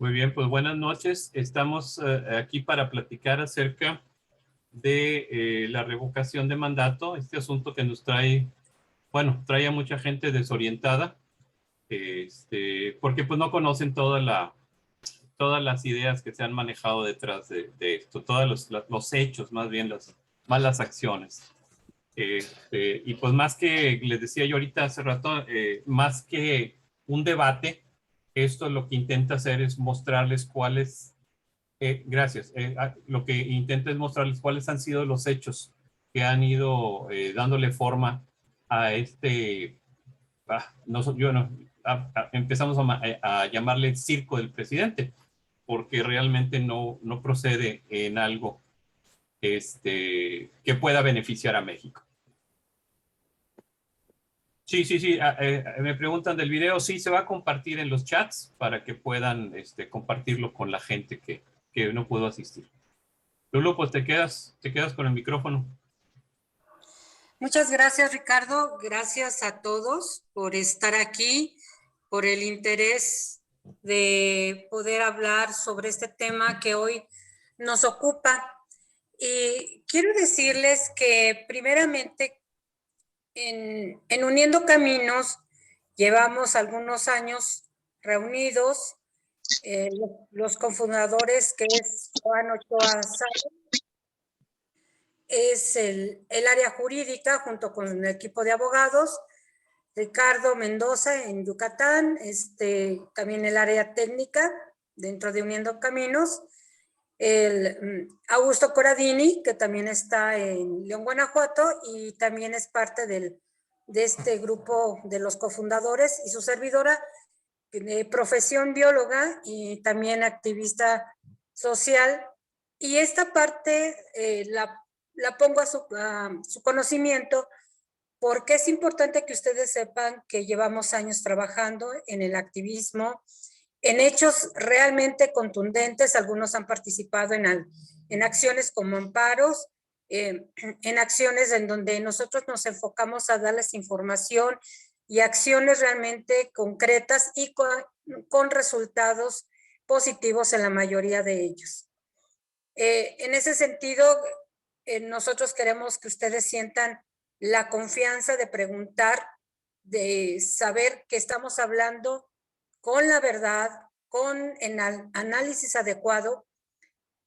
Muy bien, pues buenas noches. Estamos aquí para platicar acerca de la revocación de mandato, este asunto que nos trae, bueno, trae a mucha gente desorientada, porque pues no conocen todas las ideas que se han manejado detrás de esto, todos los hechos, más bien las malas acciones. Y pues más que, les decía yo ahorita hace rato, más que un debate, esto lo que intenta hacer es mostrarles cuáles, gracias, lo que intenta es mostrarles cuáles han sido los hechos que han ido dándole forma a no, yo no, empezamos a llamarle circo del presidente, porque realmente no procede en algo que pueda beneficiar a México. Sí, sí, sí. Me preguntan del video. Sí, se va a compartir en los chats para que puedan compartirlo con la gente que no pudo asistir. Lulu, pues te quedas con el micrófono. Muchas gracias, Ricardo. Gracias a todos por estar aquí, por el interés de poder hablar sobre este tema que hoy nos ocupa. Y quiero decirles que primeramente en Uniendo Caminos llevamos algunos años reunidos, los cofundadores, que es Juan Ochoa Sáenz, es el área jurídica junto con el equipo de abogados, Ricardo Mendoza en Yucatán, también el área técnica dentro de Uniendo Caminos, el Augusto Corradini, que también está en León, Guanajuato, y también es parte de este grupo de los cofundadores, y su servidora, de profesión bióloga y también activista social. Y esta parte la pongo a su conocimiento porque es importante que ustedes sepan que llevamos años trabajando en el activismo, en hechos realmente contundentes. Algunos han participado en acciones como amparos, en acciones en donde nosotros nos enfocamos a darles información y acciones realmente concretas y con resultados positivos en la mayoría de ellos. En ese sentido, nosotros queremos que ustedes sientan la confianza de preguntar, de saber que estamos hablando con la verdad, con el análisis adecuado,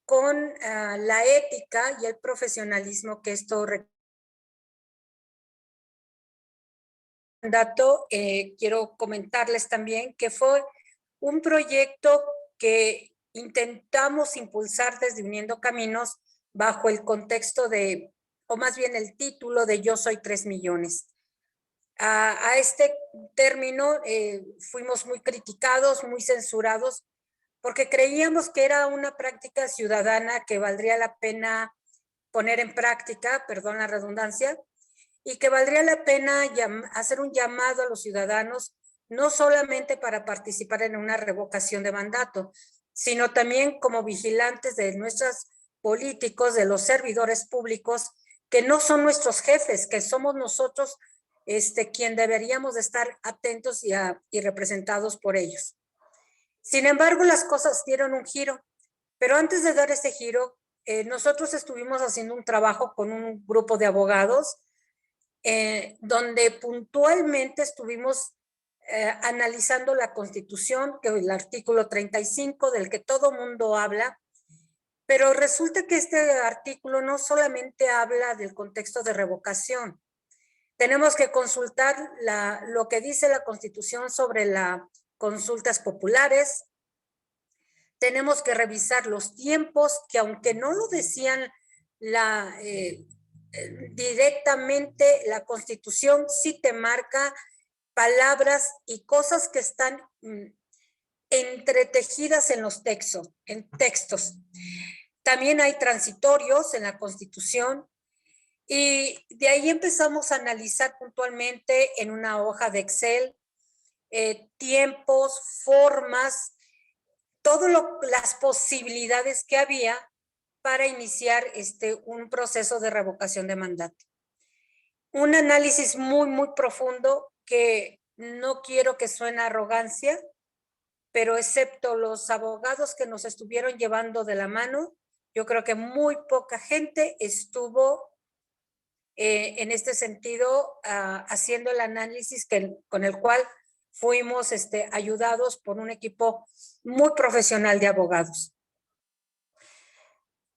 con la ética y el profesionalismo que esto requiere. Quiero comentarles también que fue un proyecto que intentamos impulsar desde Uniendo Caminos bajo el contexto o más bien el título de Yo Soy 3 Millones. A este término fuimos muy criticados, muy censurados, porque creíamos que era una práctica ciudadana que valdría la pena poner en práctica, perdón la redundancia, y que valdría la pena hacer un llamado a los ciudadanos, no solamente para participar en una revocación de mandato, sino también como vigilantes de nuestros políticos, de los servidores públicos, que no son nuestros jefes, que somos nosotros quien deberíamos de estar atentos y representados por ellos. Sin embargo, las cosas dieron un giro, pero antes de dar ese giro, nosotros estuvimos haciendo un trabajo con un grupo de abogados, donde puntualmente estuvimos analizando la Constitución, que es el artículo 35, del que todo mundo habla, pero resulta que este artículo no solamente habla del contexto de revocación. Tenemos que consultar lo que dice la Constitución sobre las consultas populares. Tenemos que revisar los tiempos, que aunque no lo decían directamente, la Constitución sí te marca palabras y cosas que están entretejidas en los textos. También hay transitorios en la Constitución, y de ahí empezamos a analizar puntualmente en una hoja de Excel tiempos, formas, todas las posibilidades que había para iniciar un proceso de revocación de mandato. Un análisis muy, muy profundo, que no quiero que suene arrogancia, pero excepto los abogados que nos estuvieron llevando de la mano, yo creo que muy poca gente estuvo en este sentido haciendo el análisis con el cual fuimos ayudados por un equipo muy profesional de abogados.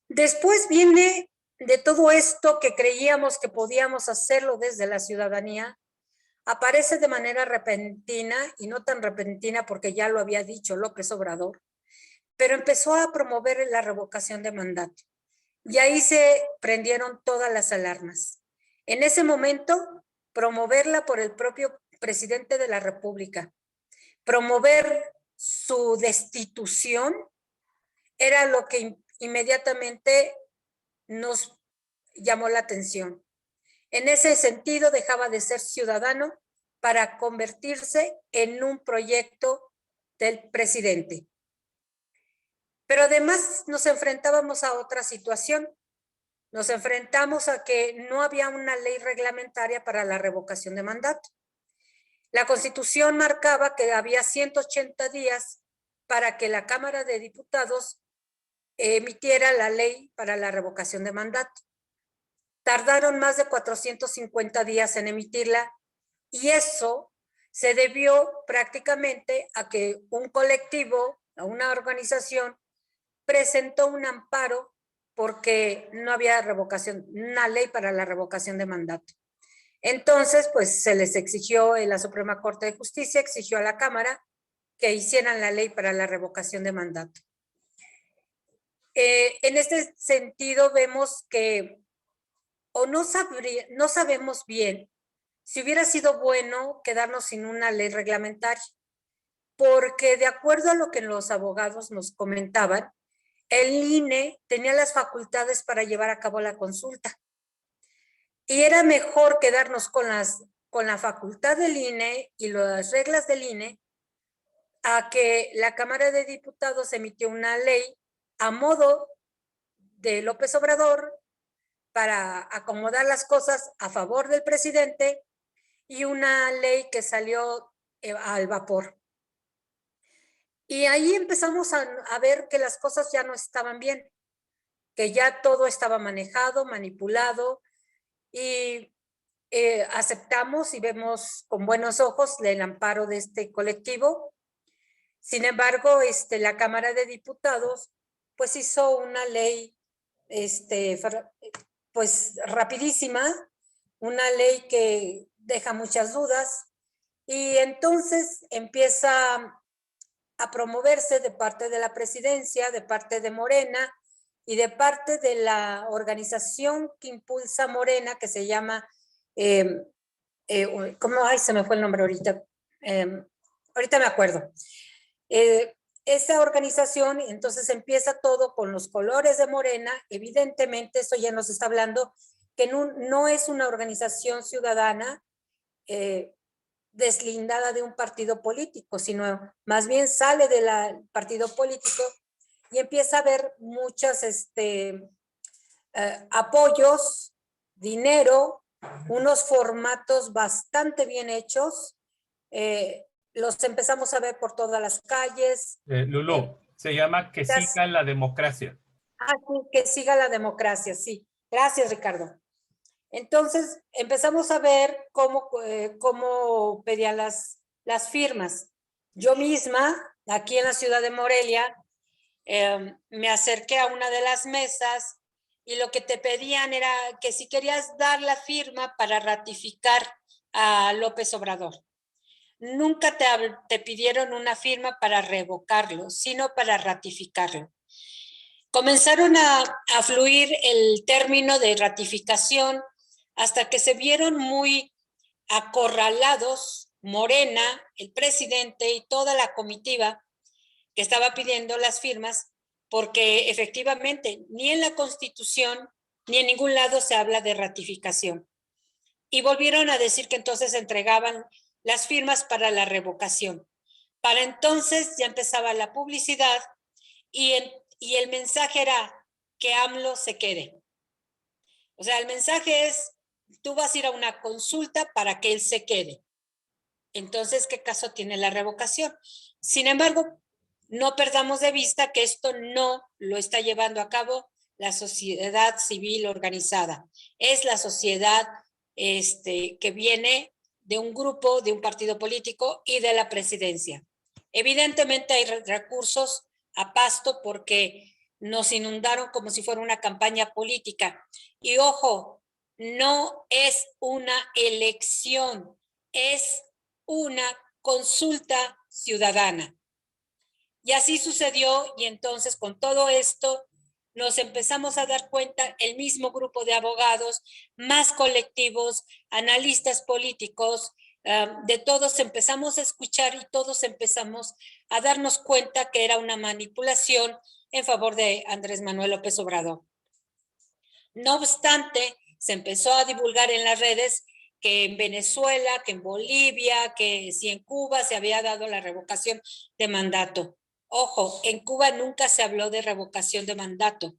Después viene de todo esto que creíamos que podíamos hacerlo desde la ciudadanía, aparece de manera repentina, y no tan repentina porque ya lo había dicho López Obrador, pero empezó a promover la revocación de mandato. Y ahí se prendieron todas las alarmas. En ese momento, promoverla por el propio presidente de la República, promover su destitución, era lo que inmediatamente nos llamó la atención. En ese sentido, dejaba de ser ciudadano para convertirse en un proyecto del presidente. Pero además nos enfrentábamos a otra situación. Nos enfrentamos a que no había una ley reglamentaria para la revocación de mandato. La Constitución marcaba que había 180 días para que la Cámara de Diputados emitiera la ley para la revocación de mandato. Tardaron más de 450 días en emitirla, y eso se debió prácticamente a que un colectivo, a una organización, presentó un amparo porque no había una ley para la revocación de mandato. Entonces, pues se les exigió, la Suprema Corte de Justicia exigió a la Cámara que hicieran la ley para la revocación de mandato. En este sentido, vemos que no sabemos bien si hubiera sido bueno quedarnos sin una ley reglamentaria, porque de acuerdo a lo que los abogados nos comentaban, el INE tenía las facultades para llevar a cabo la consulta. Y era mejor quedarnos con la facultad del INE y las reglas del INE a que la Cámara de Diputados emitió una ley a modo de López Obrador para acomodar las cosas a favor del presidente, y una ley que salió al vapor. Y ahí empezamos a ver que las cosas ya no estaban bien, que ya todo estaba manejado, manipulado, y aceptamos y vemos con buenos ojos el amparo de este colectivo. Sin embargo, la Cámara de Diputados pues hizo una ley pues rapidísima, una ley que deja muchas dudas, y entonces empieza a promoverse de parte de la presidencia, de parte de Morena y de parte de la organización que impulsa Morena, que se llama, ¿cómo? Ay, se me fue el nombre ahorita. Ahorita me acuerdo. Esa organización, entonces empieza todo con los colores de Morena. Evidentemente, eso ya nos está hablando que no es una organización ciudadana deslindada de un partido político, sino más bien sale del partido político y empieza a haber muchos apoyos, dinero, unos formatos bastante bien hechos. Los empezamos a ver por todas las calles. Lulú, se llama Que Siga la Democracia. Sí, Que Siga la Democracia, sí. Gracias, Ricardo. Entonces empezamos a ver cómo pedían las firmas. Yo misma, aquí en la ciudad de Morelia, me acerqué a una de las mesas, y lo que te pedían era que si querías dar la firma para ratificar a López Obrador. Nunca te pidieron una firma para revocarlo, sino para ratificarlo. Comenzaron a fluir el término de ratificación hasta que se vieron muy acorralados Morena, el presidente y toda la comitiva que estaba pidiendo las firmas, porque efectivamente ni en la Constitución ni en ningún lado se habla de ratificación. Y volvieron a decir que entonces entregaban las firmas para la revocación. Para entonces ya empezaba la publicidad, y el mensaje era que AMLO se quede. O sea, el mensaje es: tú vas a ir a una consulta para que él se quede. Entonces, ¿qué caso tiene la revocación? Sin embargo, no perdamos de vista que esto no lo está llevando a cabo la sociedad civil organizada. Es la sociedad que viene de un grupo, de un partido político y de la presidencia. Evidentemente hay recursos a pasto porque nos inundaron como si fuera una campaña política. Y ojo, no es una elección, es una consulta ciudadana. Y así sucedió, y entonces con todo esto nos empezamos a dar cuenta, el mismo grupo de abogados, más colectivos, analistas políticos, de todos empezamos a escuchar y todos empezamos a darnos cuenta que era una manipulación en favor de Andrés Manuel López Obrador. No obstante, se empezó a divulgar en las redes que en Venezuela, que en Bolivia, que si en Cuba se había dado la revocación de mandato. Ojo, en Cuba nunca se habló de revocación de mandato,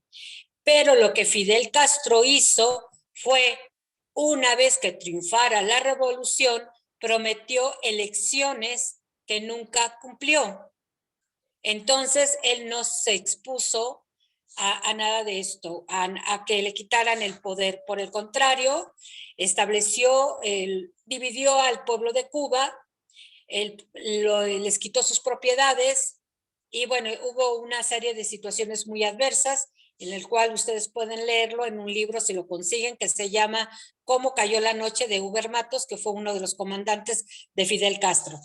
pero lo que Fidel Castro hizo fue, una vez que triunfara la revolución, prometió elecciones que nunca cumplió. Entonces, él no se expuso a nada de esto, a que le quitaran el poder. Por el contrario, dividió al pueblo de Cuba, les quitó sus propiedades y bueno, hubo una serie de situaciones muy adversas en el cual ustedes pueden leerlo en un libro si lo consiguen, que se llama Cómo cayó la noche, de Huber Matos, que fue uno de los comandantes de Fidel Castro.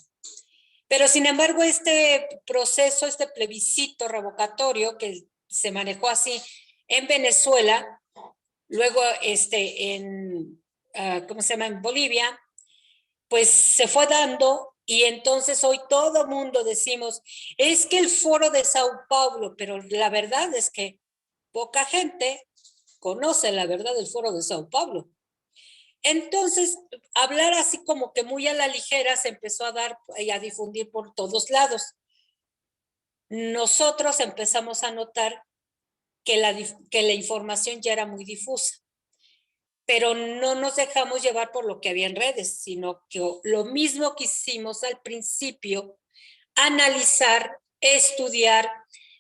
Pero sin embargo, este proceso, este plebiscito revocatorio que se manejó así en Venezuela, luego ¿cómo se llama? En Bolivia, pues se fue dando y entonces hoy todo mundo decimos, es que el foro de Sao Paulo, pero la verdad es que poca gente conoce la verdad del foro de Sao Paulo. Entonces, hablar así como que muy a la ligera se empezó a dar y a difundir por todos lados. Nosotros empezamos a notar que la información ya era muy difusa, pero no nos dejamos llevar por lo que había en redes, sino que lo mismo que hicimos al principio, analizar, estudiar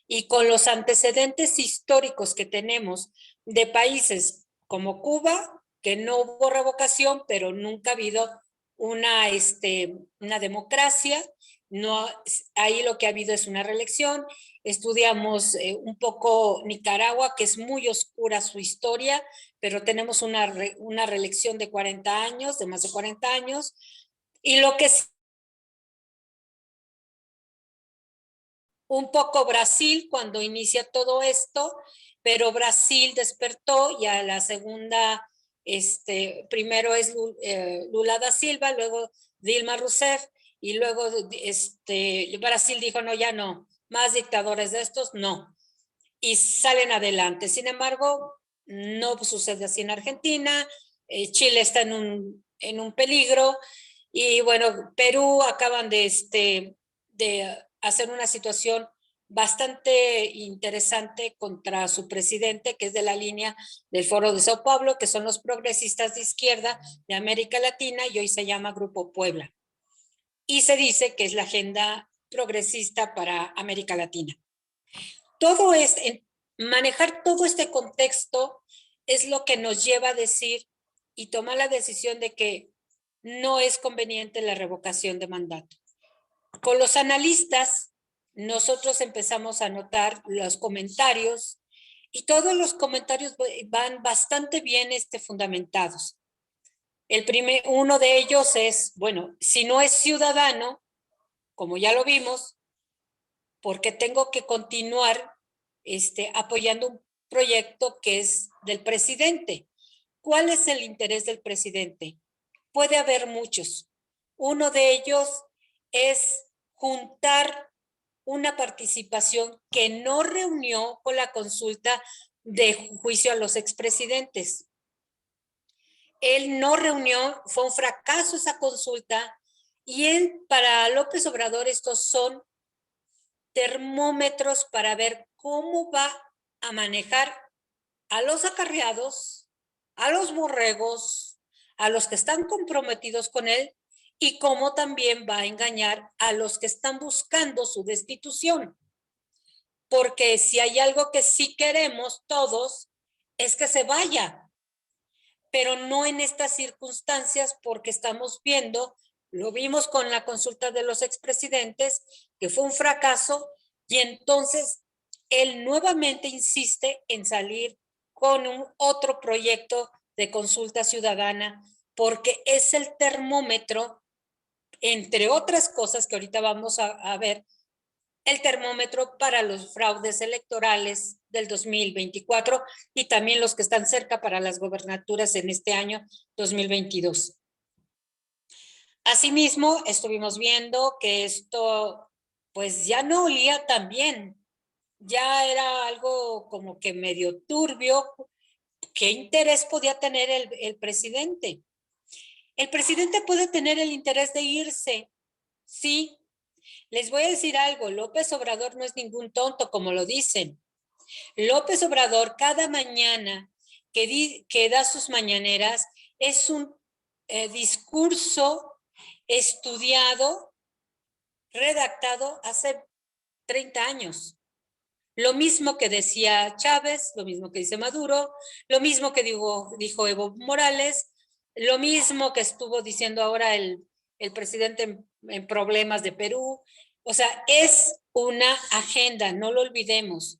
y con los antecedentes históricos que tenemos de países como Cuba, que no hubo revocación, pero nunca ha habido una democracia, no, ahí lo que ha habido es una reelección. Estudiamos un poco Nicaragua, que es muy oscura su historia, pero tenemos una reelección de 40 años, de más de 40 años, y lo que es un poco Brasil cuando inicia todo esto, pero Brasil despertó y a la segunda, primero es Lula da Silva, luego Dilma Rousseff, y luego Brasil dijo, no, ya no, más dictadores de estos, no, y salen adelante. Sin embargo, no sucede así en Argentina, Chile está en un peligro, y bueno, Perú acaban de hacer una situación bastante interesante contra su presidente, que es de la línea del Foro de Sao Paulo, que son los progresistas de izquierda de América Latina, y hoy se llama Grupo Puebla. Y se dice que es la agenda progresista para América Latina. Todo es, manejar todo este contexto es lo que nos lleva a decir y tomar la decisión de que no es conveniente la revocación de mandato. Con los analistas, nosotros empezamos a notar los comentarios y todos los comentarios van bastante bien fundamentados. Uno de ellos es, bueno, si no es ciudadano, como ya lo vimos, porque tengo que continuar apoyando un proyecto que es del presidente. ¿Cuál es el interés del presidente? Puede haber muchos. Uno de ellos es juntar una participación que no reunió con la consulta de juicio a los expresidentes. Él no reunió, fue un fracaso esa consulta, y para López Obrador estos son termómetros para ver cómo va a manejar a los acarreados, a los borregos, a los que están comprometidos con él, y cómo también va a engañar a los que están buscando su destitución. porque si hay algo que sí queremos todos, es que se vaya, pero no en estas circunstancias, porque estamos viendo, lo vimos con la consulta de los expresidentes, que fue un fracaso, y entonces él nuevamente insiste en salir con un otro proyecto de consulta ciudadana, porque es el termómetro, entre otras cosas que ahorita vamos a ver, el termómetro para los fraudes electorales del 2024 y también los que están cerca para las gobernaturas en este año 2022. Asimismo, estuvimos viendo que esto pues ya no olía tan bien, ya era algo como que medio turbio. ¿Qué interés podía tener el presidente? El presidente puede tener el interés de irse, sí. Les voy a decir algo, López Obrador no es ningún tonto, como lo dicen. López Obrador cada mañana que da sus mañaneras es un discurso estudiado, redactado hace 30 años. Lo mismo que decía Chávez, lo mismo que dice Maduro, lo mismo que dijo Evo Morales, lo mismo que estuvo diciendo ahora el presidente en problemas de Perú. O sea, es una agenda, no lo olvidemos.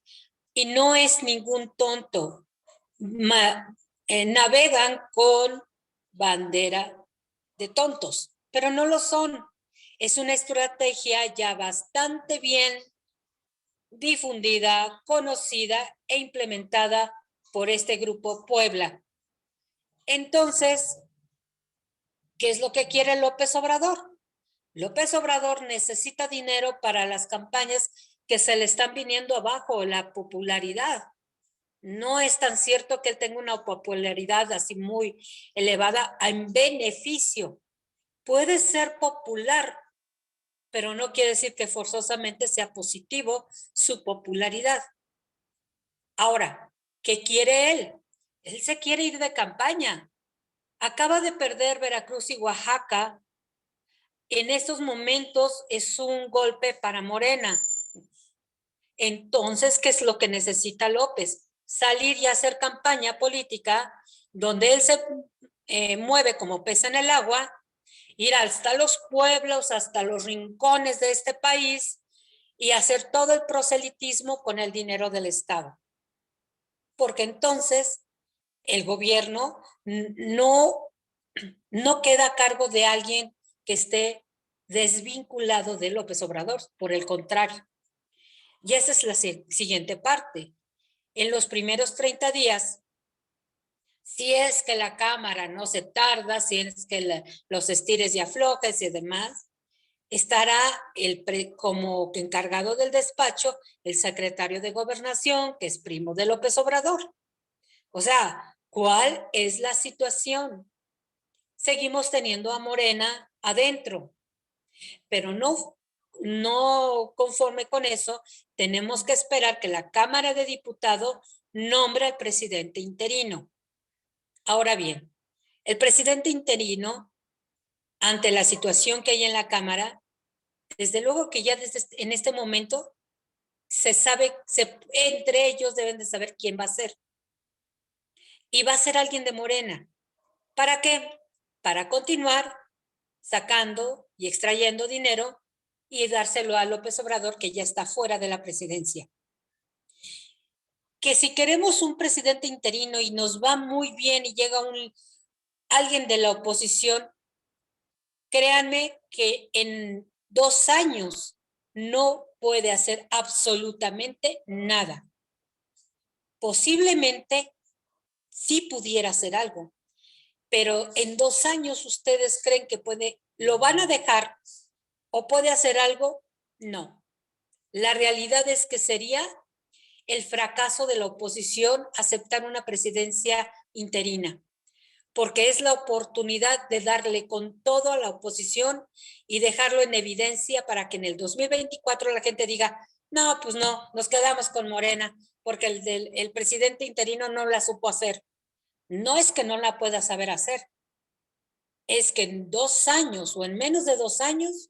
Y no es ningún tonto. Navegan con bandera de tontos, pero no lo son. Es una estrategia ya bastante bien difundida, conocida e implementada por este grupo Puebla. Entonces, ¿qué es lo que quiere López Obrador? López Obrador necesita dinero para las campañas que se le están viniendo abajo, la popularidad. No es tan cierto que él tenga una popularidad así muy elevada en beneficio. Puede ser popular, pero no quiere decir que forzosamente sea positivo su popularidad. Ahora, ¿qué quiere él? Él se quiere ir de campaña. Acaba de perder Veracruz y Oaxaca. En estos momentos es un golpe para Morena. Entonces, ¿qué es lo que necesita López? Salir y hacer campaña política donde él se mueve como pez en el agua, ir hasta los pueblos, hasta los rincones de este país y hacer todo el proselitismo con el dinero del Estado. Porque entonces el gobierno no queda a cargo de alguien que esté desvinculado de López Obrador, por el contrario. Y esa es la siguiente parte. En los primeros 30 días, si es que la Cámara no se tarda, si es que los estires y aflojes y demás, estará como encargado del despacho el secretario de Gobernación, que es primo de López Obrador. O sea, ¿cuál es la situación? Seguimos teniendo a Morena adentro, pero no conforme con eso, tenemos que esperar que la Cámara de Diputados nombre al presidente interino. Ahora bien, el presidente interino, ante la situación que hay en la Cámara, desde luego que ya en este momento se sabe, entre ellos deben de saber quién va a ser. Y va a ser alguien de Morena. ¿Para qué? Para continuar sacando y extrayendo dinero y dárselo a López Obrador, que ya está fuera de la presidencia. Que si queremos un presidente interino y nos va muy bien y llega alguien de la oposición, créanme que en 2 años no puede hacer absolutamente nada. Posiblemente sí pudiera hacer algo, pero en 2 años ustedes creen que lo van a dejar o puede hacer algo. No. La realidad es que sería el fracaso de la oposición aceptar una presidencia interina, porque es la oportunidad de darle con todo a la oposición y dejarlo en evidencia para que en el 2024 la gente diga, no, pues no, nos quedamos con Morena, porque el presidente interino no la supo hacer. No es que no la pueda saber hacer, es que en 2 años o en menos de 2 años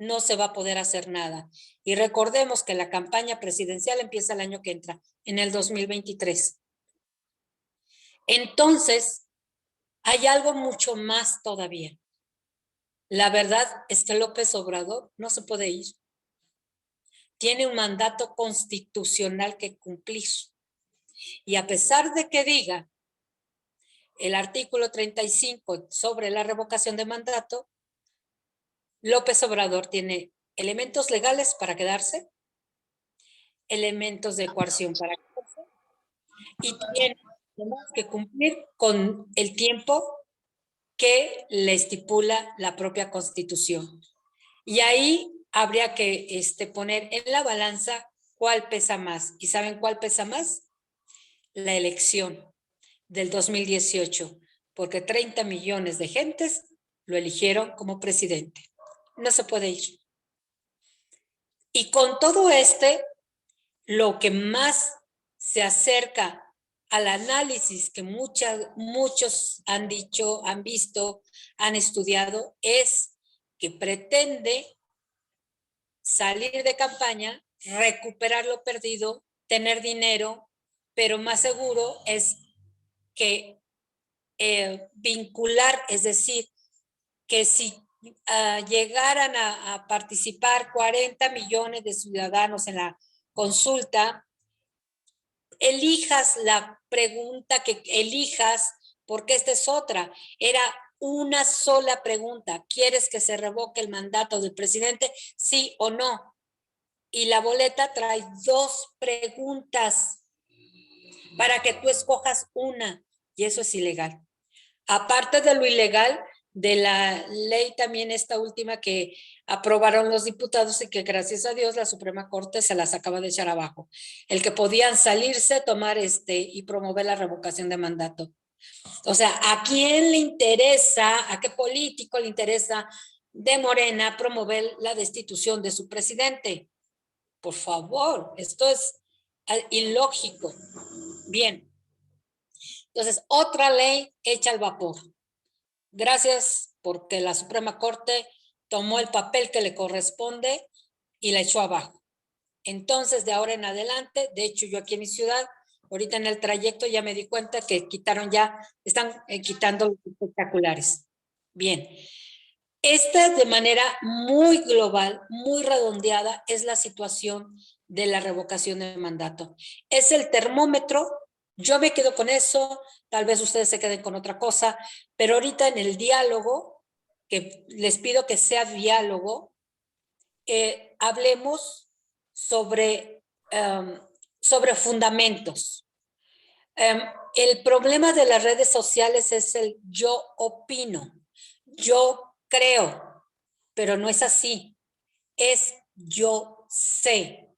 no se va a poder hacer nada. Y recordemos que la campaña presidencial empieza el año que entra, en el 2023. Entonces, hay algo mucho más todavía. La verdad es que López Obrador no se puede ir. Tiene un mandato constitucional que cumplir. Y a pesar de que diga el artículo 35 sobre la revocación de mandato, López Obrador tiene elementos legales para quedarse, elementos de coerción para quedarse, y tiene que cumplir con el tiempo que le estipula la propia Constitución. Y ahí habría que poner en la balanza cuál pesa más. ¿Y saben cuál pesa más? La elección del 2018, porque 30 millones de gentes lo eligieron como presidente. No se puede ir. Y con todo lo que más se acerca al análisis que muchos han dicho, han visto, han estudiado, es que pretende salir de campaña, recuperar lo perdido, tener dinero, pero más seguro es que vincular, es decir, que si llegaran a participar 40 millones de ciudadanos en la consulta, elijas la pregunta que elijas, porque esta es otra. Era una sola pregunta. ¿Quieres que se revoque el mandato del presidente? Sí o no. Y la boleta trae 2 preguntas para que tú escojas una. Y eso es ilegal. Aparte de lo ilegal, de la ley también esta última que aprobaron los diputados y que gracias a Dios la Suprema Corte se las acaba de echar abajo. El que podían salirse, tomar y promover la revocación de mandato. O sea, ¿a quién le interesa, a qué político le interesa de Morena promover la destitución de su presidente? Por favor, esto es ilógico. Bien. Entonces, otra ley hecha al vapor. Gracias porque la Suprema Corte tomó el papel que le corresponde y la echó abajo. Entonces, de ahora en adelante, de hecho, yo aquí en mi ciudad, ahorita en el trayecto ya me di cuenta que están quitando los espectaculares. Bien. Esta de manera muy global, muy redondeada, es la situación de la revocación de mandato. Es el termómetro. Yo me quedo con eso, tal vez ustedes se queden con otra cosa, pero ahorita en el diálogo, que les pido que sea diálogo, hablemos sobre fundamentos. El problema de las redes sociales es el yo opino, yo creo, pero no es así, es yo sé.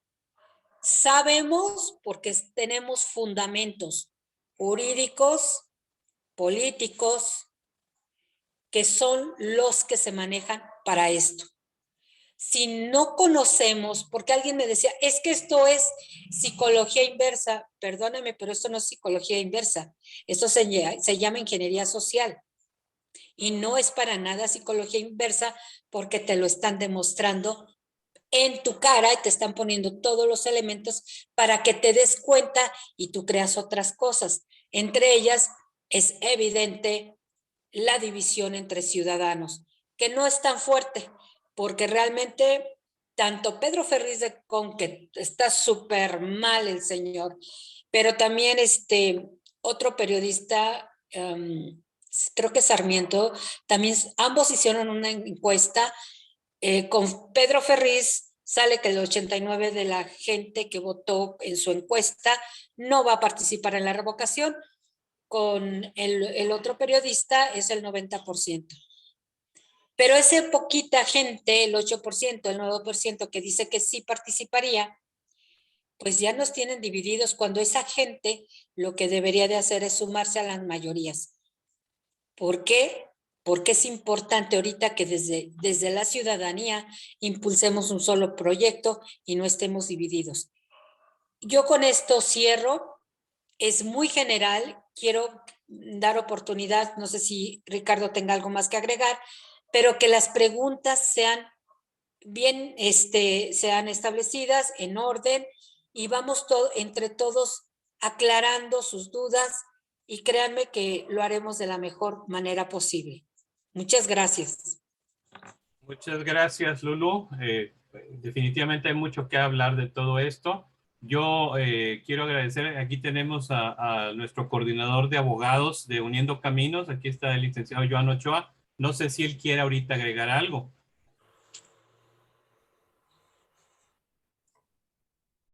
Sabemos porque tenemos fundamentos jurídicos, políticos, que son los que se manejan para esto. Si no conocemos, porque alguien me decía, es que esto es psicología inversa, perdóname, pero esto no es psicología inversa, esto se llama ingeniería social. Y no es para nada psicología inversa porque te lo están demostrando en tu cara y te están poniendo todos los elementos para que te des cuenta y tú creas otras cosas. Entre ellas es evidente la división entre ciudadanos, que no es tan fuerte, porque realmente tanto Pedro Ferriz de Con, que está súper mal el señor, pero también otro periodista, creo que Sarmiento, también ambos hicieron una encuesta. Con Pedro Ferriz sale que el 89% de la gente que votó en su encuesta no va a participar en la revocación. Con el otro periodista es el 90%. Pero ese poquita gente, el 8%, el 9% que dice que sí participaría, pues ya nos tienen divididos cuando esa gente lo que debería de hacer es sumarse a las mayorías. ¿Por qué? Porque es importante ahorita que desde la ciudadanía impulsemos un solo proyecto y no estemos divididos. Yo con esto cierro. Es muy general. Quiero dar oportunidad, no sé si Ricardo tenga algo más que agregar, pero que las preguntas sean bien sean establecidas en orden y vamos entre todos aclarando sus dudas y créanme que lo haremos de la mejor manera posible. Muchas gracias. Muchas gracias, Lulu. Definitivamente hay mucho que hablar de todo esto. Yo quiero agradecer, aquí tenemos a nuestro coordinador de abogados de Uniendo Caminos, aquí está el licenciado Joan Ochoa. No sé si él quiere ahorita agregar algo.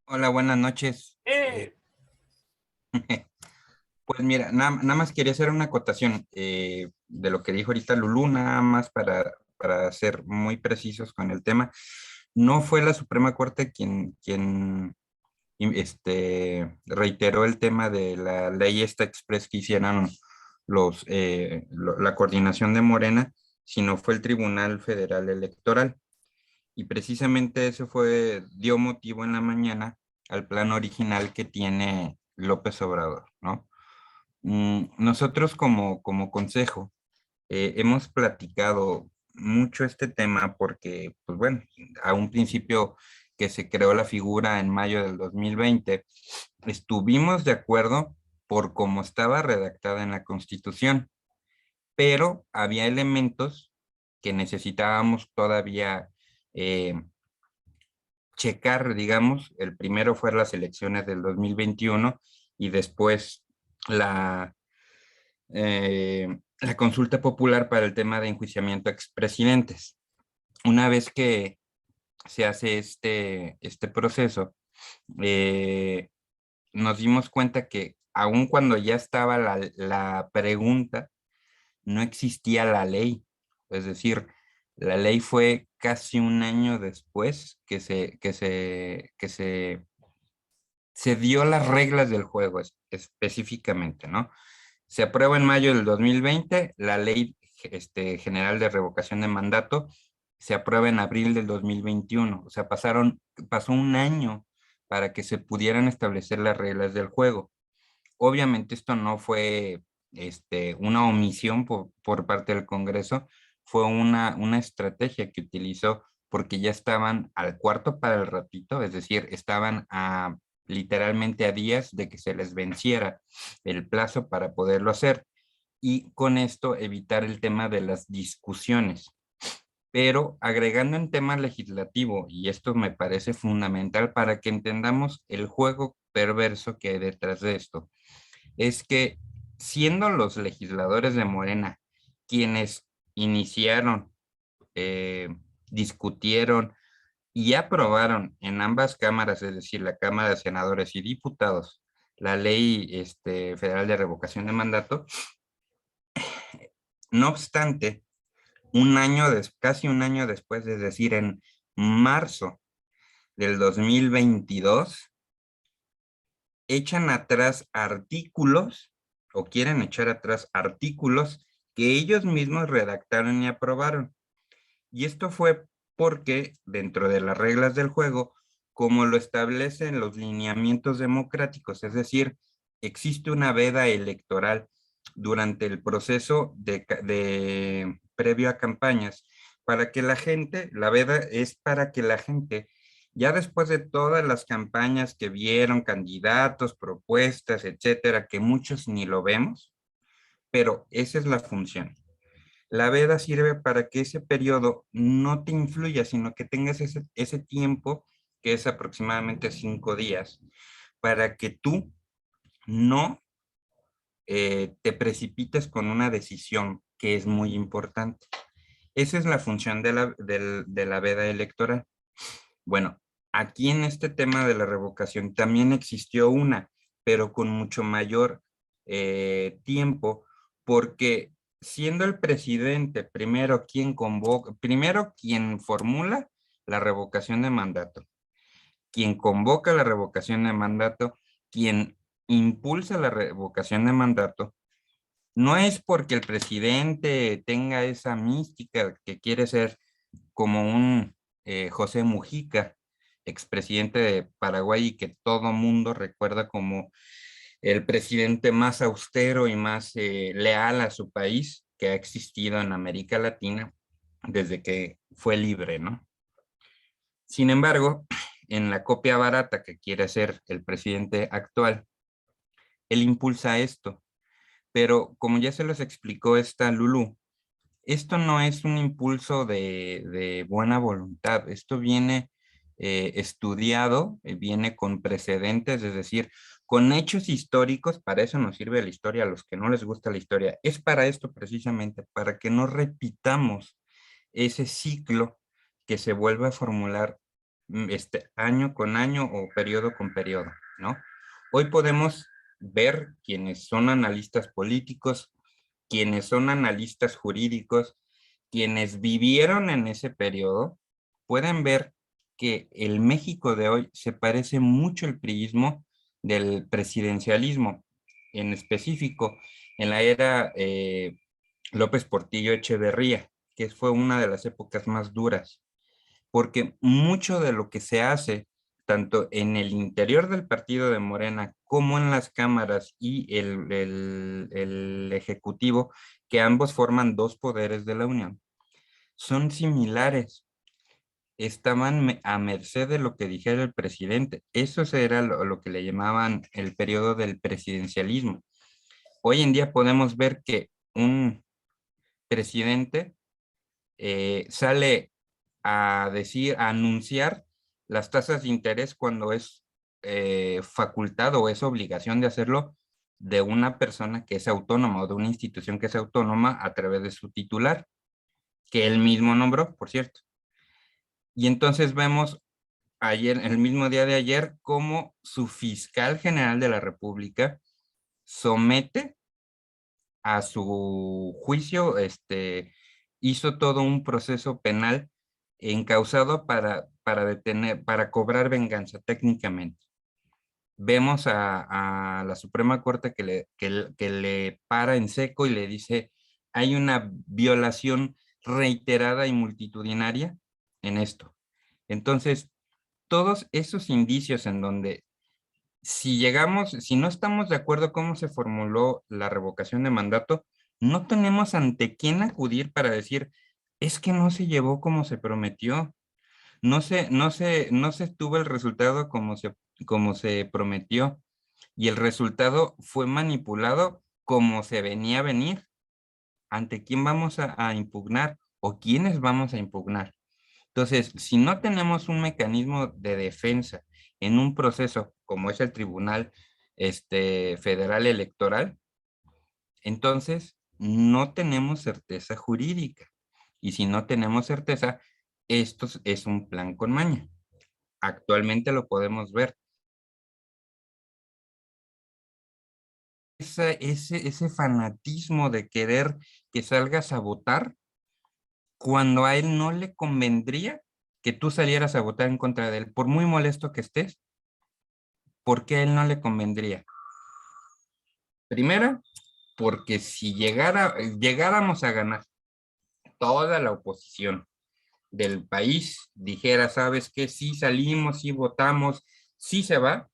Hola, buenas noches. Pues mira, nada más quería hacer una acotación de lo que dijo ahorita Lulú, nada más para ser muy precisos con el tema. No fue la Suprema Corte quien reiteró el tema de la ley esta express que hicieran la coordinación de Morena, sino fue el Tribunal Federal Electoral. Y precisamente eso dio motivo en la mañana al plan original que tiene López Obrador, ¿no? Nosotros como consejo hemos platicado mucho este tema porque, pues bueno, a un principio que se creó la figura en mayo del 2020, estuvimos de acuerdo por cómo estaba redactada en la Constitución, pero había elementos que necesitábamos todavía eh, checar, digamos. El primero fue las elecciones del 2021 y después la, la consulta popular para el tema de enjuiciamiento a expresidentes. Una vez que se hace este proceso, nos dimos cuenta que aun cuando ya estaba la pregunta, no existía la ley. Es decir, la ley fue casi un año después se dio las reglas del juego específicamente, ¿no? Se aprueba en mayo del 2020 la ley general de revocación de mandato, se aprueba en abril del 2021, o sea, pasó un año para que se pudieran establecer las reglas del juego. Obviamente esto no fue una omisión por parte del Congreso, fue una estrategia que utilizó porque ya estaban al cuarto para el ratito, es decir, estaban literalmente a días de que se les venciera el plazo para poderlo hacer y con esto evitar el tema de las discusiones. Pero agregando en tema legislativo, y esto me parece fundamental para que entendamos el juego perverso que hay detrás de esto, es que siendo los legisladores de Morena quienes iniciaron, discutieron y aprobaron en ambas cámaras, es decir, la Cámara de Senadores y Diputados, la ley federal de revocación de mandato, no obstante, casi un año después, es decir, en marzo del 2022, echan atrás artículos o quieren echar atrás artículos que ellos mismos redactaron y aprobaron. Y esto fue porque dentro de las reglas del juego, como lo establecen los lineamientos democráticos, es decir, existe una veda electoral durante el proceso previo a campañas, para que la veda es para que la gente, ya después de todas las campañas que vieron, candidatos, propuestas, etcétera, que muchos ni lo vemos, pero esa es la función. La veda sirve para que ese periodo no te influya, sino que tengas ese tiempo, que es aproximadamente 5 días, para que tú no te precipites con una decisión que es muy importante. Esa es la función de la veda electoral. Bueno, aquí en este tema de la revocación también existió una, pero con mucho mayor tiempo, porque siendo el presidente primero quien formula la revocación de mandato, quien convoca la revocación de mandato, quien impulsa la revocación de mandato, no es porque el presidente tenga esa mística que quiere ser como un José Mujica, expresidente de Paraguay y que todo mundo recuerda como el presidente más austero y más leal a su país que ha existido en América Latina desde que fue libre, ¿no? Sin embargo, en la copia barata que quiere hacer el presidente actual, él impulsa esto. Pero como ya se los explicó esta Lulú, esto no es un impulso de buena voluntad. Esto viene estudiado, viene con precedentes, es decir, con hechos históricos. Para eso nos sirve la historia. A los que no les gusta la historia, es para esto precisamente, para que no repitamos ese ciclo que se vuelve a formular año con año o periodo con periodo, ¿no? Hoy podemos ver quienes son analistas políticos, quienes son analistas jurídicos, quienes vivieron en ese periodo, pueden ver que el México de hoy se parece mucho al priismo del presidencialismo, en específico en la era López Portillo Echeverría, que fue una de las épocas más duras, porque mucho de lo que se hace, tanto en el interior del partido de Morena como en las cámaras y el Ejecutivo, que ambos forman dos poderes de la Unión, son similares. Estaban a merced de lo que dijera el presidente. Eso era lo que le llamaban el periodo del presidencialismo. Hoy en día podemos ver que un presidente sale a decir, a anunciar las tasas de interés cuando es facultad o es obligación de hacerlo de una persona que es autónoma o de una institución que es autónoma a través de su titular, que él mismo nombró, por cierto. Y entonces vemos ayer, el mismo día de ayer, cómo su fiscal general de la República somete a su juicio, hizo todo un proceso penal encausado para detener, para cobrar venganza técnicamente. Vemos a la Suprema Corte que le para en seco y le dice, hay una violación reiterada y multitudinaria en esto. Entonces, todos esos indicios en donde si no estamos de acuerdo cómo se formuló la revocación de mandato, no tenemos ante quién acudir para decir, es que no se llevó como se prometió, no se tuvo el resultado como se prometió, y el resultado fue manipulado como se venía a venir. ¿Ante quién vamos a impugnar o quiénes vamos a impugnar? Entonces, si no tenemos un mecanismo de defensa en un proceso como es el Tribunal Federal Electoral, entonces no tenemos certeza jurídica. Y si no tenemos certeza, esto es un plan con maña. Actualmente lo podemos ver. Ese fanatismo de querer que salgas a votar cuando a él no le convendría que tú salieras a votar en contra de él, por muy molesto que estés, ¿por qué a él no le convendría? Primera, porque si llegáramos a ganar, toda la oposición del país dijera, ¿sabes qué? Sí salimos, sí votamos, sí se va.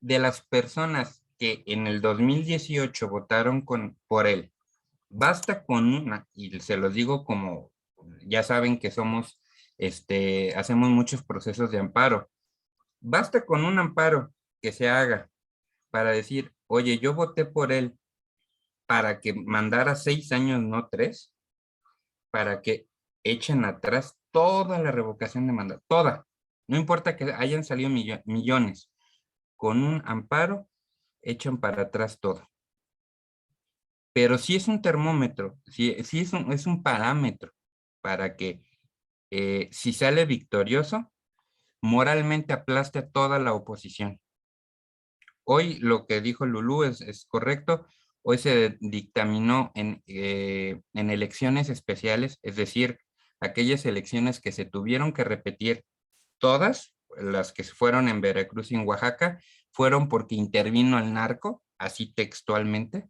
De las personas que en el 2018 votaron por él, basta con una, y se los digo como, ya saben que hacemos muchos procesos de amparo. Basta con un amparo que se haga para decir, oye, yo voté por él para que mandara 6 años, no 3, para que echen atrás toda la revocación de mandato, toda. No importa que hayan salido millones, con un amparo echan para atrás todo. Pero sí es un termómetro, sí es un parámetro para que si sale victorioso, moralmente aplaste a toda la oposición. Hoy lo que dijo Lulú es correcto. Hoy se dictaminó en elecciones especiales, es decir, aquellas elecciones que se tuvieron que repetir, todas las que fueron en Veracruz y en Oaxaca, fueron porque intervino el narco, así textualmente,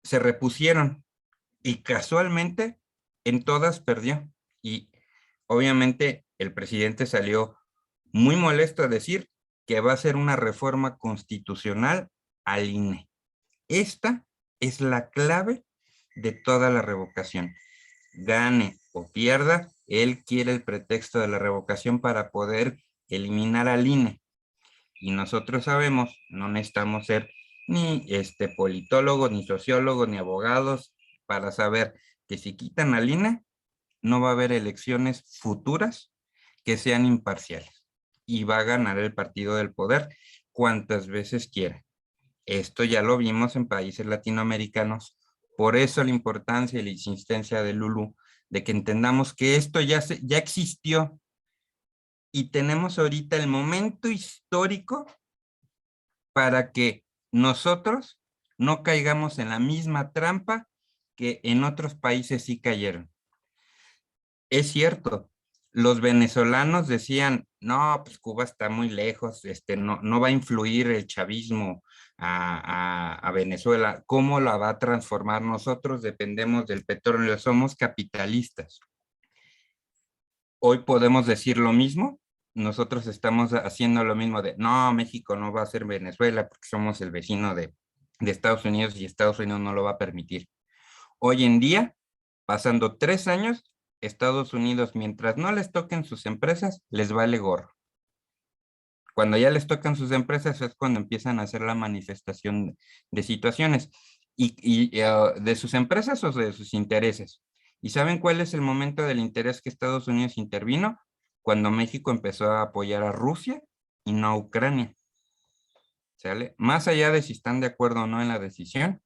se repusieron y casualmente en todas perdió. Y obviamente el presidente salió muy molesto a decir que va a hacer una reforma constitucional al INE. Esta es la clave de toda la revocación. Gane o pierda Él quiere el pretexto de la revocación para poder eliminar al INE. Y nosotros sabemos, no necesitamos ser ni politólogos, ni sociólogos, ni abogados para saber que si quitan al INE, no va a haber elecciones futuras que sean imparciales. Y va a ganar el partido del poder cuantas veces quiera. Esto ya lo vimos en países latinoamericanos. Por eso la importancia y la insistencia de Lulu de que entendamos que esto ya existió y tenemos ahorita el momento histórico para que nosotros no caigamos en la misma trampa que en otros países sí cayeron. Es cierto, los venezolanos decían, no, pues Cuba está muy lejos, no va a influir el chavismo a Venezuela. ¿Cómo la va a transformar? Nosotros dependemos del petróleo, somos capitalistas. Hoy podemos decir lo mismo. Nosotros estamos haciendo lo mismo de, no, México no va a ser Venezuela porque somos el vecino de Estados Unidos y Estados Unidos no lo va a permitir. Hoy en día, pasando 3 años, Estados Unidos, mientras no les toquen sus empresas, les vale gorro. Cuando ya les tocan sus empresas es cuando empiezan a hacer la manifestación de situaciones de sus empresas o de sus intereses. ¿Y saben cuál es el momento del interés que Estados Unidos intervino? Cuando México empezó a apoyar a Rusia y no a Ucrania. ¿Sale? Más allá de si están de acuerdo o no en la decisión,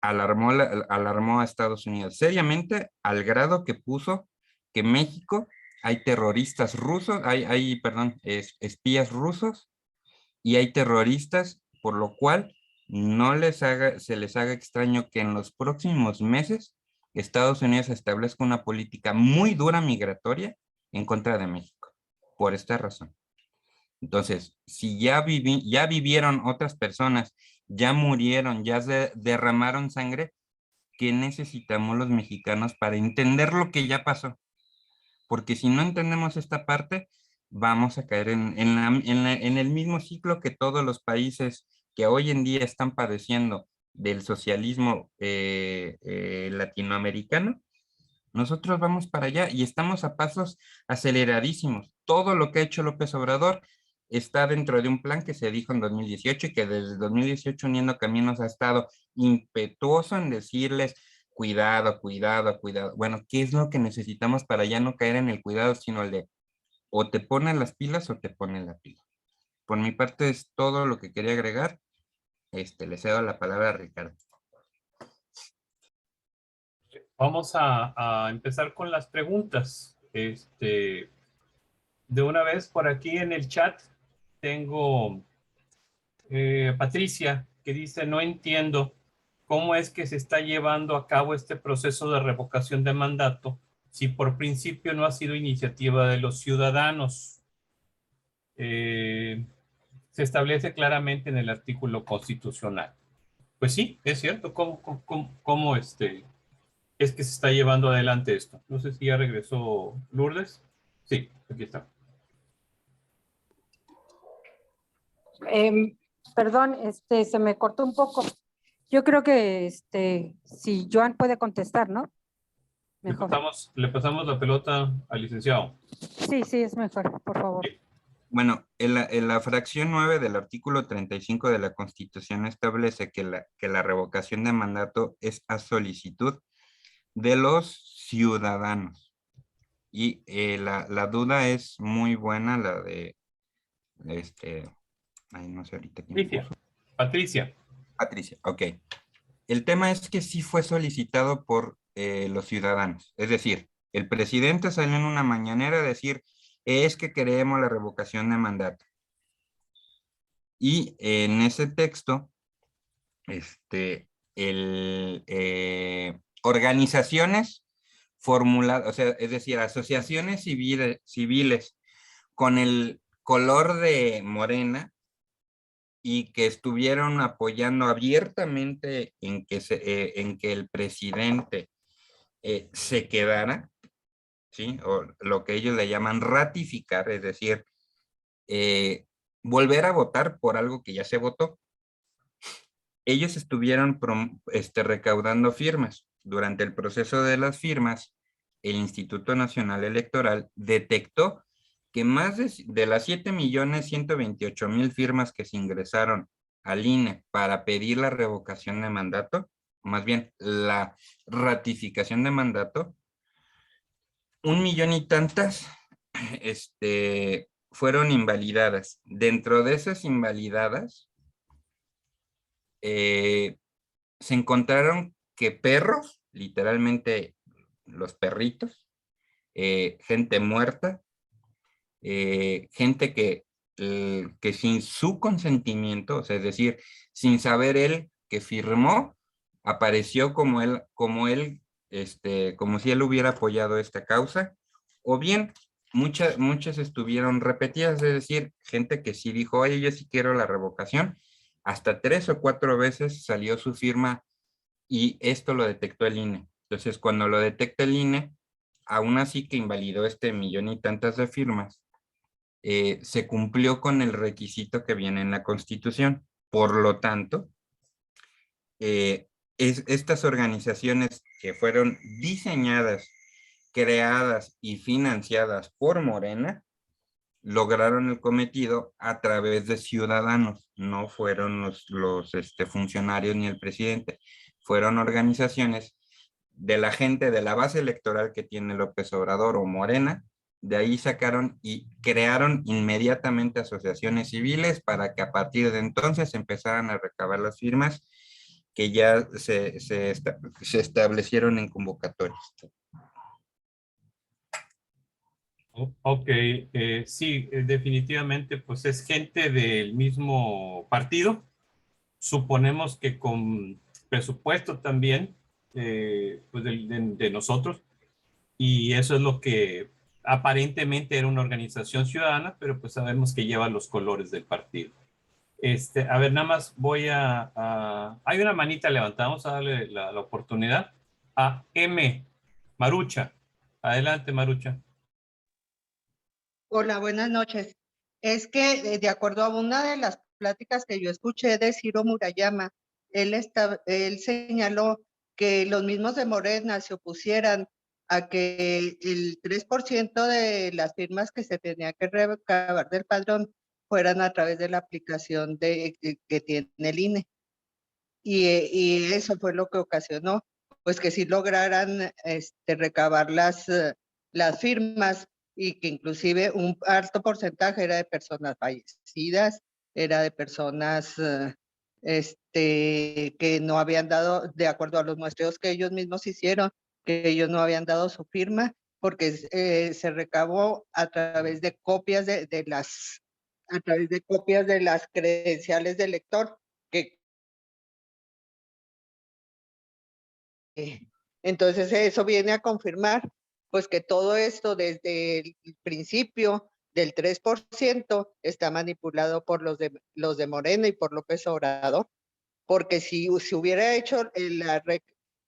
alarmó a Estados Unidos seriamente al grado que puso que México hay terroristas rusos, espías rusos y hay terroristas, por lo cual no se les haga extraño que en los próximos meses Estados Unidos establezca una política muy dura migratoria en contra de México, por esta razón. Entonces, si ya vivieron otras personas, ya murieron, ya se derramaron sangre, ¿qué necesitamos los mexicanos para entender lo que ya pasó? Porque si no entendemos esta parte, vamos a caer en el mismo ciclo que todos los países que hoy en día están padeciendo del socialismo latinoamericano. Nosotros vamos para allá y estamos a pasos aceleradísimos. Todo lo que ha hecho López Obrador está dentro de un plan que se dijo en 2018 y que desde 2018 Uniendo Caminos ha estado impetuoso en decirles cuidado, cuidado, cuidado. Bueno, ¿qué es lo que necesitamos para ya no caer en el cuidado, sino el de o te ponen las pilas o te ponen la pila? Por mi parte es todo lo que quería agregar. Le cedo la palabra a Ricardo. Vamos a empezar con las preguntas. De una vez por aquí en el chat tengo Patricia, que dice, no entiendo cómo es que se está llevando a cabo este proceso de revocación de mandato si por principio no ha sido iniciativa de los ciudadanos. Se establece claramente en el artículo constitucional. Pues sí, es cierto. ¿Cómo es que se está llevando adelante esto? No sé si ya regresó Lourdes. Sí, aquí está. Perdón, se me cortó un poco. Yo creo que si Joan puede contestar, ¿no? Mejor. Le pasamos la pelota al licenciado. Sí, es mejor, por favor. Sí. Bueno, en la fracción 9 del artículo 35 de la Constitución establece que la revocación de mandato es a solicitud de los ciudadanos. Y la duda es muy buena, la de, no sé ahorita quién puso. Patricia. Patricia, ok. El tema es que sí fue solicitado por los ciudadanos. Es decir, el presidente salió en una mañanera a decir, es que queremos la revocación de mandato. Y en ese texto, organizaciones formuladas, o sea, es decir, asociaciones civiles con el color de Morena y que estuvieron apoyando abiertamente en que el presidente se quedara, ¿sí? O lo que ellos le llaman ratificar, es decir, volver a votar por algo que ya se votó. Ellos estuvieron recaudando firmas. Durante el proceso de las firmas, el Instituto Nacional Electoral detectó que más de las 7.128.000 firmas que se ingresaron al INE para pedir la revocación de mandato, o más bien la ratificación de mandato, 1.000.000 y tantas fueron invalidadas. Dentro de esas invalidadas, se encontraron que perros, literalmente los perritos, gente muerta, gente que sin su consentimiento, o sea, es decir, sin saber él que firmó, apareció como si él hubiera apoyado esta causa, o bien muchas estuvieron repetidas, es decir, gente que sí dijo, oye, yo sí quiero la revocación, hasta 3 o 4 veces salió su firma y esto lo detectó el INE. Entonces, cuando lo detecta el INE, aún así que invalidó 1.000.000 y tantas de firmas, se cumplió con el requisito que viene en la Constitución. Por lo tanto, estas organizaciones que fueron diseñadas, creadas y financiadas por Morena, lograron el cometido a través de ciudadanos, no fueron los funcionarios ni el presidente, fueron organizaciones de la gente de la base electoral que tiene López Obrador o Morena. De ahí sacaron y crearon inmediatamente asociaciones civiles para que a partir de entonces empezaran a recabar las firmas que ya se establecieron en convocatorias. Ok, sí, definitivamente, pues es gente del mismo partido. Suponemos que con presupuesto también, pues de nosotros, y eso es lo que aparentemente era una organización ciudadana, pero pues sabemos que lleva los colores del partido. A ver, nada más hay una manita levantada, vamos a darle la oportunidad a M. Marucha. Adelante, Marucha. Hola, buenas noches. Es que de acuerdo a una de las pláticas que yo escuché de Ciro Murayama, él señaló que los mismos de Morena se opusieran a que el 3% de las firmas que se tenía que recabar del padrón fueran a través de la aplicación que tiene el INE. Y eso fue lo que ocasionó, pues que sí lograran recabar las firmas y que inclusive un alto porcentaje era de personas fallecidas, era de personas que no habían dado, de acuerdo a los muestreos que ellos mismos hicieron, que ellos no habían dado su firma, porque se recabó a través de copias a través de copias de las credenciales del lector, que entonces eso viene a confirmar pues que todo esto desde el principio del 3% está manipulado por los de Morena y por López Obrador, porque si se hubiera hecho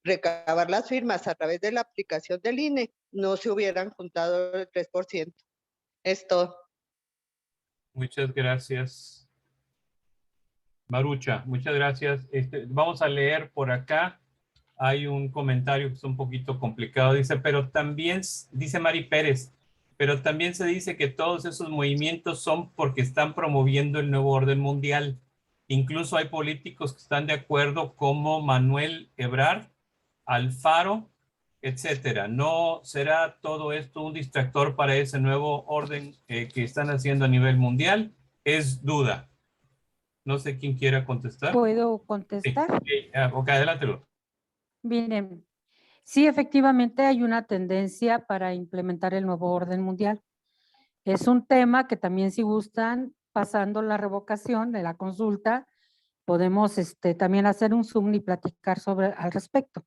recabar las firmas a través de la aplicación del INE, no se hubieran juntado el 3%. Es todo. Muchas gracias, Marucha. Muchas gracias. Vamos a leer por acá. Hay un comentario que es un poquito complicado. Dice, pero también, dice Mari Pérez, pero también se dice que todos esos movimientos son porque están promoviendo el nuevo orden mundial. Incluso hay políticos que están de acuerdo, como Manuel Ebrard, Alfaro, etcétera. ¿No será todo esto un distractor para ese nuevo orden que están haciendo a nivel mundial? Es duda. No sé quién quiera contestar. ¿Puedo Sí. contestar? Ok, adelántelo. Miren, sí, efectivamente hay una tendencia para implementar el nuevo orden mundial. Es un tema que también, si gustan, pasando la revocación de la consulta, podemos también hacer un Zoom y platicar al respecto.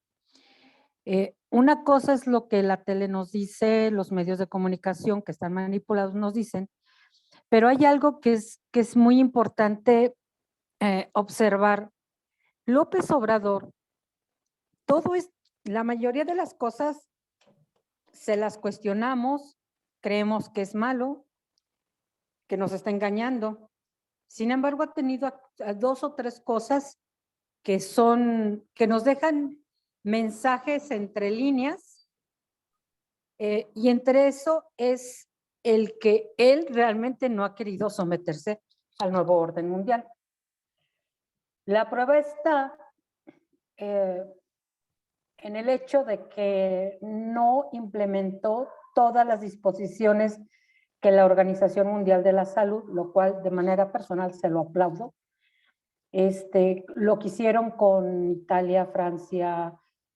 Una cosa es lo que la tele nos dice, los medios de comunicación que están manipulados nos dicen, pero hay algo que es muy importante observar. López Obrador, la mayoría de las cosas se las cuestionamos, creemos que es malo, que nos está engañando. Sin embargo, ha tenido a 2 o 3 cosas que nos dejan mensajes entre líneas Y entre eso es el que él realmente no ha querido someterse al nuevo orden mundial. La prueba está en el hecho de que no implementó todas las disposiciones que la Organización Mundial de la Salud, lo cual de manera personal se lo aplaudo, lo que hicieron con Italia, Francia,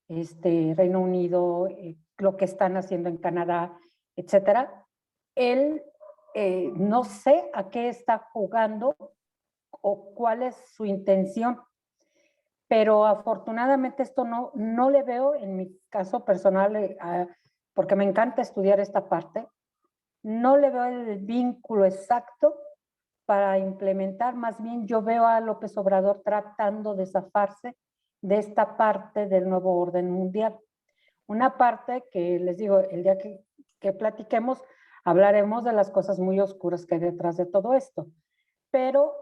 Reino Unido, lo que están haciendo en Canadá, etcétera. Él no sé a qué está jugando o cuál es su intención, pero afortunadamente esto no le veo en mi caso personal, porque me encanta estudiar esta parte, no le veo el vínculo exacto para implementar. Más bien yo veo a López Obrador tratando de zafarse de esta parte del nuevo orden mundial. Una parte que les digo, el día que platiquemos, hablaremos de las cosas muy oscuras que hay detrás de todo esto. Pero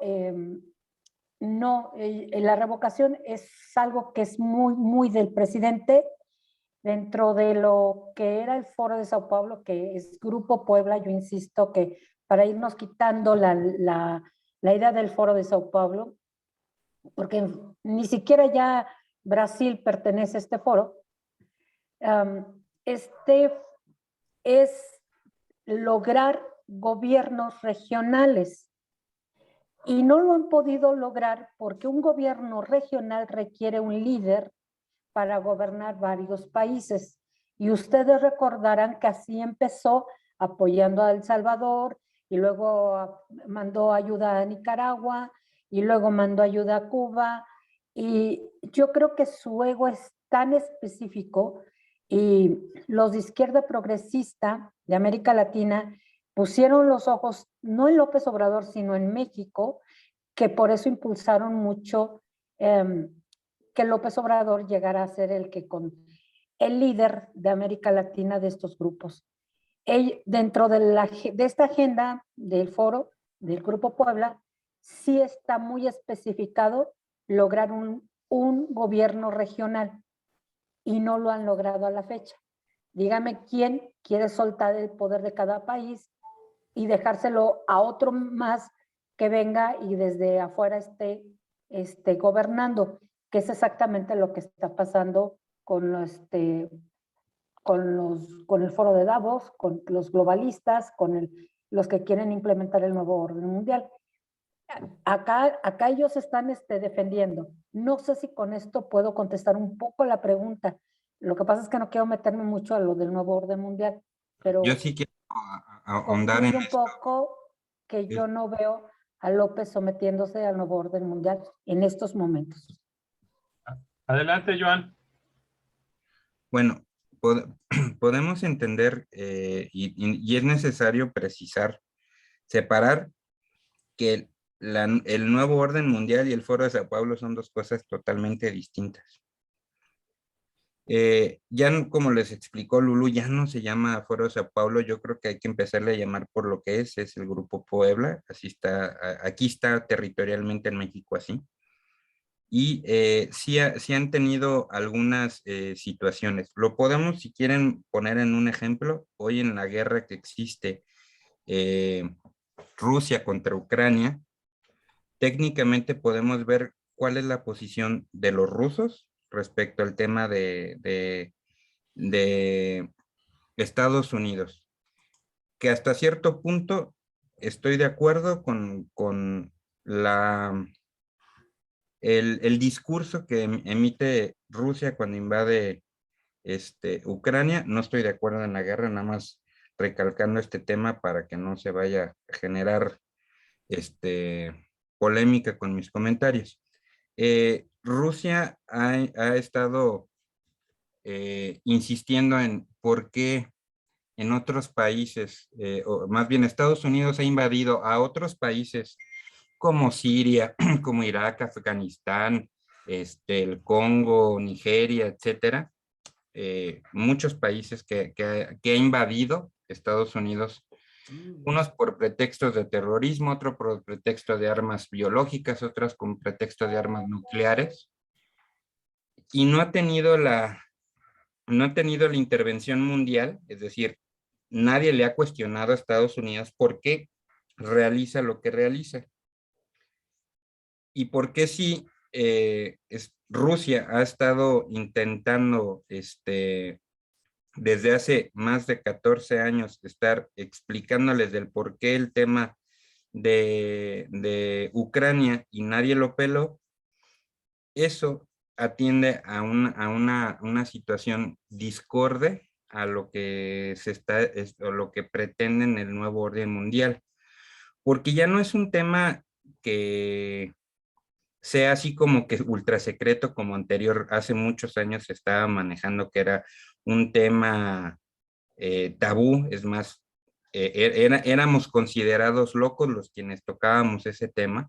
no, la revocación es algo que es muy, muy del presidente dentro de lo que era el Foro de Sao Paulo, que es Grupo Puebla. Yo insisto que para irnos quitando la idea del Foro de Sao Paulo, porque ni siquiera ya Brasil pertenece a este foro, es lograr gobiernos regionales. Y no lo han podido lograr porque un gobierno regional requiere un líder para gobernar varios países. Y ustedes recordarán que así empezó, apoyando a El Salvador, y luego mandó ayuda a Nicaragua, y luego mandó ayuda a Cuba. Y yo creo que su ego es tan específico, y los de izquierda progresista de América Latina pusieron los ojos no en López Obrador, sino en México, que por eso impulsaron mucho que López Obrador llegara a ser el líder de América Latina de estos grupos. Dentro de esta agenda del foro, del Grupo Puebla, sí está muy especificado lograr un gobierno regional, y no lo han logrado a la fecha. Dígame quién quiere soltar el poder de cada país y dejárselo a otro más que venga y desde afuera esté gobernando, que es exactamente lo que está pasando con el foro de Davos, con los globalistas, con los que quieren implementar el nuevo orden mundial. Acá ellos están defendiendo. No sé si con esto puedo contestar un poco la pregunta. Lo que pasa es que no quiero meterme mucho a lo del nuevo orden mundial, pero Yo sí quiero ahondar en concluyo un poco que yo no veo a López sometiéndose al nuevo orden mundial en estos momentos. Adelante, Joan. Bueno, podemos entender y es necesario precisar, separar que el nuevo orden mundial y el Foro de Sao Paulo son dos cosas totalmente distintas. Ya como les explicó Lulu, ya no se llama Foro de Sao Paulo. Yo creo que hay que empezarle a llamar por lo que es el Grupo Puebla. Así está, aquí está territorialmente en México así. Y sí han tenido algunas situaciones. Lo podemos, si quieren, poner en un ejemplo. Hoy en la guerra que existe Rusia contra Ucrania, técnicamente podemos ver cuál es la posición de los rusos respecto al tema de Estados Unidos, que hasta cierto punto estoy de acuerdo con el discurso que emite Rusia cuando invade Ucrania. No estoy de acuerdo en la guerra, nada más recalcando este tema para que no se vaya a generar polémica con mis comentarios. Rusia ha estado insistiendo en por qué en otros países, o más bien Estados Unidos ha invadido a otros países como Siria, como Irak, Afganistán, el Congo, Nigeria, etcétera. Muchos países que ha invadido Estados Unidos, unos por pretextos de terrorismo, otros por pretexto de armas biológicas, otras con pretexto de armas nucleares, y no ha tenido no ha tenido la intervención mundial, es decir, nadie le ha cuestionado a Estados Unidos por qué realiza lo que realiza. Y por qué si Rusia ha estado intentando desde hace más de 14 años estar explicándoles del por qué el tema de Ucrania y nadie lo peló, eso atiende a una situación discorde a lo que o lo que pretenden el nuevo orden mundial, porque ya no es un tema que sea así como que ultra secreto como hace muchos años se estaba manejando, que era un tema tabú. Es más, éramos considerados locos los quienes tocábamos ese tema,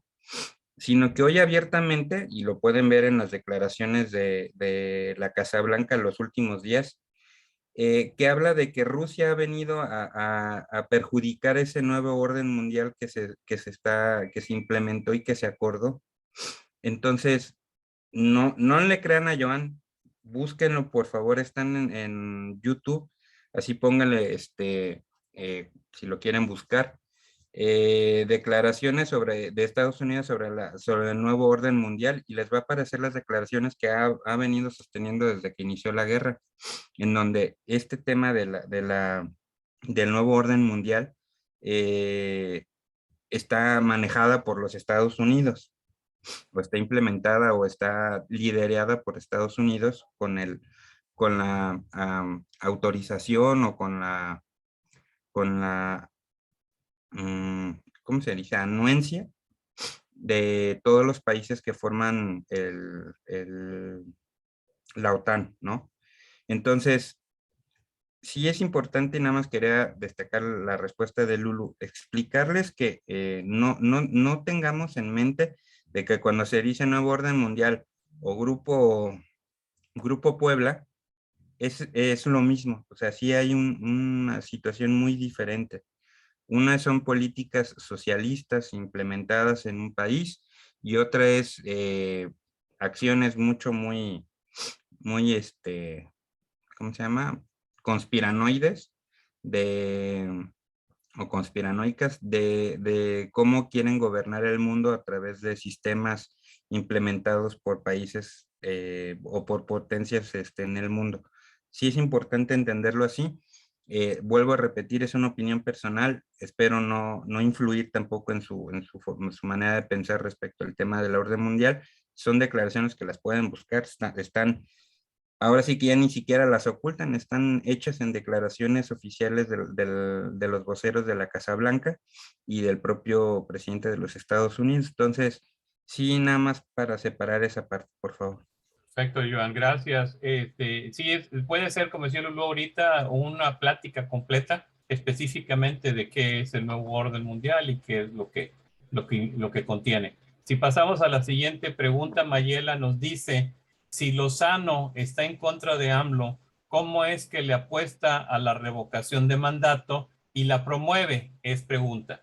sino que hoy abiertamente, y lo pueden ver en las declaraciones de la Casa Blanca los últimos días, que habla de que Rusia ha venido a perjudicar ese nuevo orden mundial que se implementó y que se acordó. Entonces, no le crean a Joan, búsquenlo por favor, están en YouTube, así pónganle, si lo quieren buscar, declaraciones de Estados Unidos sobre el nuevo orden mundial, y les va a aparecer las declaraciones que ha venido sosteniendo desde que inició la guerra, en donde este tema del nuevo orden mundial está manejada por los Estados Unidos, o está implementada o está liderada por Estados Unidos con la autorización o con la ¿cómo se dice? Anuencia de todos los países que forman la OTAN, ¿no? Entonces, sí es importante, y nada más quería destacar la respuesta de Lulu, explicarles que no tengamos en mente de que cuando se dice Nuevo Orden Mundial o Grupo Puebla, es lo mismo. O sea, sí hay una situación muy diferente. Una son políticas socialistas implementadas en un país, y otra es acciones muy, ¿cómo se llama? Conspiranoides o conspiranoicas de cómo quieren gobernar el mundo a través de sistemas implementados por países o por potencias en el mundo. Sí es importante entenderlo así. Vuelvo a repetir, es una opinión personal, espero no influir tampoco en su manera de pensar respecto al tema de la orden mundial. Son declaraciones que las pueden buscar, están ahora sí que ya ni siquiera las ocultan, están hechas en declaraciones oficiales de los voceros de la Casa Blanca y del propio presidente de los Estados Unidos. Entonces, sí, nada más para separar esa parte, por favor. Perfecto, Joan, gracias. Sí, puede ser, como decía Lulu ahorita, una plática completa específicamente de qué es el nuevo orden mundial y qué es lo que contiene. Si pasamos a la siguiente pregunta, Mayela nos dice, si Lozano está en contra de AMLO, ¿cómo es que le apuesta a la revocación de mandato y la promueve? Es pregunta.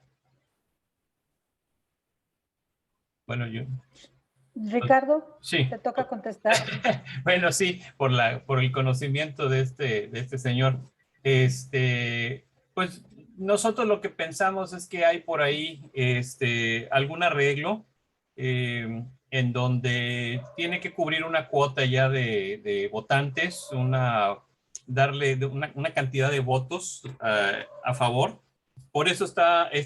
Bueno, yo... Ricardo, Sí. te toca contestar. Bueno, sí, por el conocimiento de este señor. Pues nosotros lo que pensamos es que hay por ahí algún arreglo en donde tiene que cubrir una cuota ya de votantes, darle una cantidad de votos a favor. Por eso es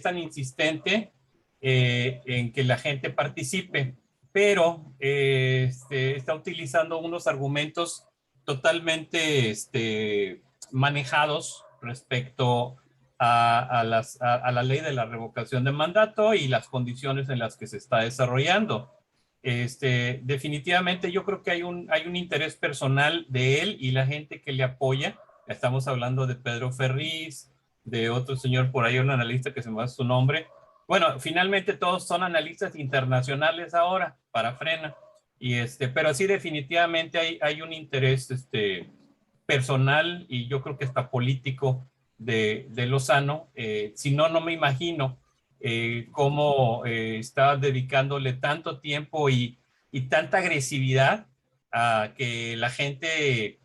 tan insistente en que la gente participe, pero está utilizando unos argumentos totalmente manejados respecto a la ley de la revocación de mandato y las condiciones en las que se está desarrollando. Definitivamente yo creo que hay un interés personal de él y la gente que le apoya. Estamos hablando de Pedro Ferriz, de otro señor por ahí, un analista que se me va su nombre. Bueno, finalmente todos son analistas internacionales ahora para Frena, pero sí definitivamente hay un interés personal y yo creo que hasta político de Lozano. Si no, no me imagino cómo está dedicándole tanto tiempo y tanta agresividad a que la gente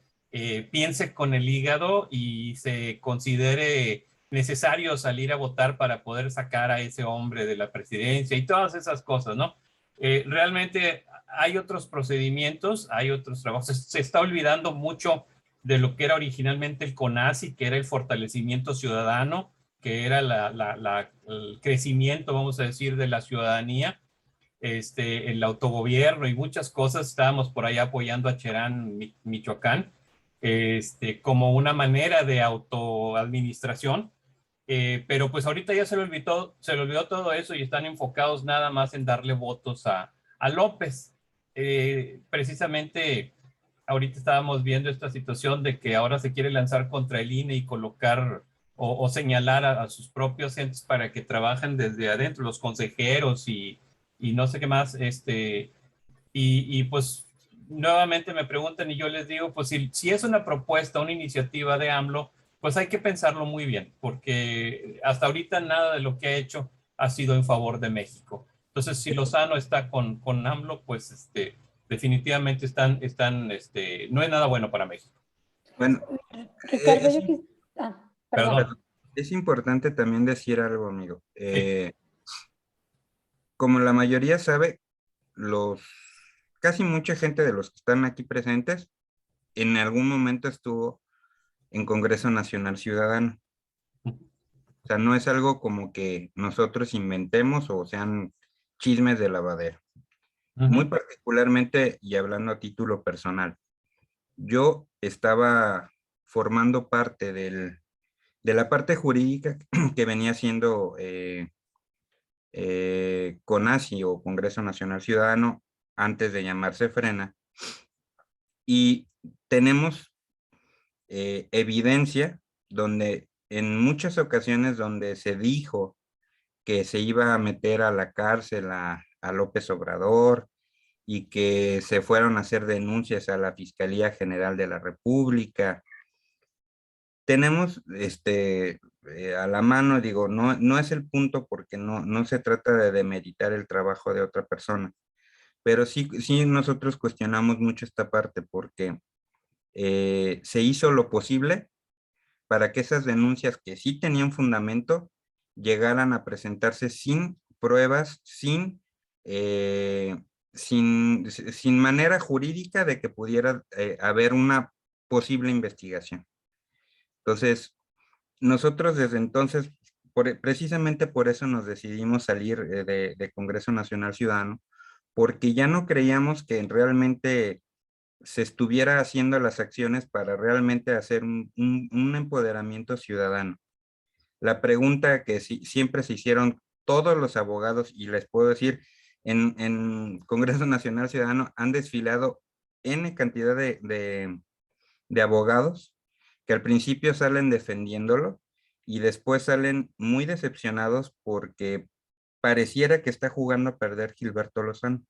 piense con el hígado y se considere necesario salir a votar para poder sacar a ese hombre de la presidencia y todas esas cosas, ¿no? Realmente hay otros procedimientos, hay otros trabajos. Se está olvidando mucho de lo que era originalmente el CONACYT, que era el fortalecimiento ciudadano, que era el crecimiento, vamos a decir, de la ciudadanía, el autogobierno y muchas cosas. Estábamos por allá apoyando a Cherán, Michoacán, como una manera de autoadministración. Pero pues ahorita ya se le olvidó todo eso y están enfocados nada más en darle votos a López. Precisamente ahorita estábamos viendo esta situación de que ahora se quiere lanzar contra el INE y colocar o señalar a sus propios entes para que trabajen desde adentro, los consejeros y no sé qué más. Y pues nuevamente me preguntan y yo les digo, pues si es una propuesta, una iniciativa de AMLO, pues hay que pensarlo muy bien, porque hasta ahorita nada de lo que ha hecho ha sido en favor de México. Entonces, si Lozano está con AMLO, pues definitivamente no es nada bueno para México. Bueno, Ricardo, es, perdón. Perdón. es importante también decir algo, amigo. Sí. Como la mayoría sabe, casi mucha gente de los que están aquí presentes en algún momento estuvo en Congreso Nacional Ciudadano. O sea, no es algo como que nosotros inventemos o sean chismes de lavadero. Muy particularmente, y hablando a título personal, yo estaba formando parte de la parte jurídica que venía siendo CONACYT o Congreso Nacional Ciudadano antes de llamarse Frena, y tenemos evidencia donde en muchas ocasiones donde se dijo que se iba a meter a la cárcel a López Obrador y que se fueron a hacer denuncias a la Fiscalía General de la República. Tenemos a la mano, digo, no es el punto porque no se trata de demeritar el trabajo de otra persona, pero sí nosotros cuestionamos mucho esta parte porque se hizo lo posible para que esas denuncias que sí tenían fundamento llegaran a presentarse sin pruebas, sin manera jurídica de que pudiera haber una posible investigación. Entonces, nosotros desde entonces, precisamente por eso nos decidimos salir de Congreso Nacional Ciudadano, porque ya no creíamos que realmente se estuviera haciendo las acciones para realmente hacer un empoderamiento ciudadano. La pregunta que siempre se hicieron todos los abogados, y les puedo decir, en Congreso Nacional Ciudadano han desfilado N cantidad de abogados que al principio salen defendiéndolo y después salen muy decepcionados porque pareciera que está jugando a perder Gilberto Lozano.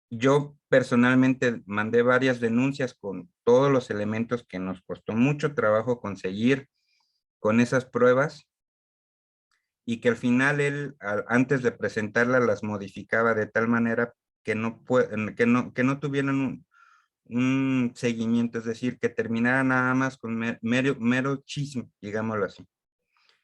Yo personalmente mandé varias denuncias con todos los elementos que nos costó mucho trabajo conseguir con esas pruebas y que al final él, antes de presentarlas, las modificaba de tal manera que no tuvieran un seguimiento, es decir, que terminara nada más con mero chisme, digámoslo así.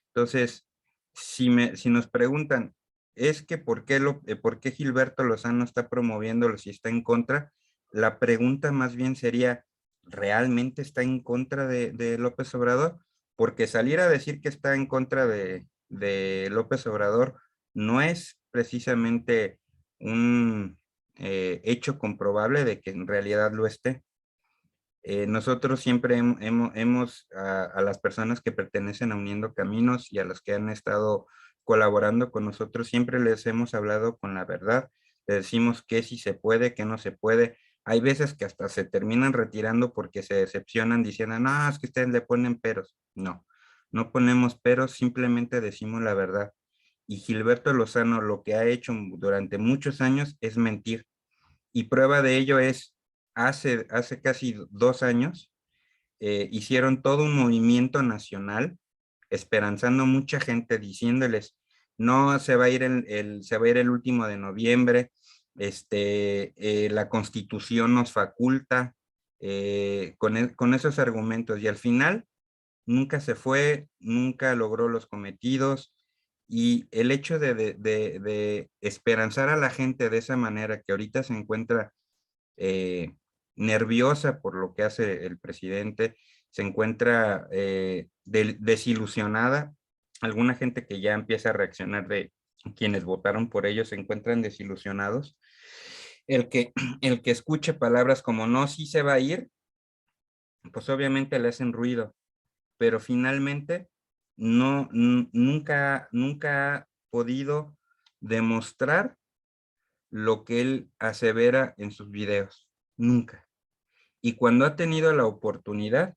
Entonces, si nos preguntan, es que ¿por qué Gilberto Lozano está promoviéndolo si está en contra? La pregunta más bien sería, ¿realmente está en contra de López Obrador? Porque salir a decir que está en contra de López Obrador no es precisamente un hecho comprobable de que en realidad lo esté. Nosotros siempre hemos a las personas que pertenecen a Uniendo Caminos y a los que han estado colaborando con nosotros, siempre les hemos hablado con la verdad. Les decimos que sí se puede, que no se puede. Hay veces que hasta se terminan retirando porque se decepcionan diciendo, no, es que ustedes le ponen peros. No ponemos peros, simplemente decimos la verdad. Y Gilberto Lozano lo que ha hecho durante muchos años es mentir. Y prueba de ello es, hace casi 2 años, hicieron todo un movimiento nacional, esperanzando mucha gente, diciéndoles, no, se va a ir el último de noviembre, la Constitución nos faculta, con esos argumentos, y al final nunca se fue, nunca logró los cometidos, y el hecho de esperanzar a la gente de esa manera, que ahorita se encuentra nerviosa por lo que hace el presidente, se encuentra desilusionada, alguna gente que ya empieza a reaccionar de quienes votaron por ellos se encuentran desilusionados. El que escuche palabras como no, sí se va a ir, pues obviamente le hacen ruido, pero finalmente nunca ha podido demostrar lo que él asevera en sus videos, nunca. Y cuando ha tenido la oportunidad,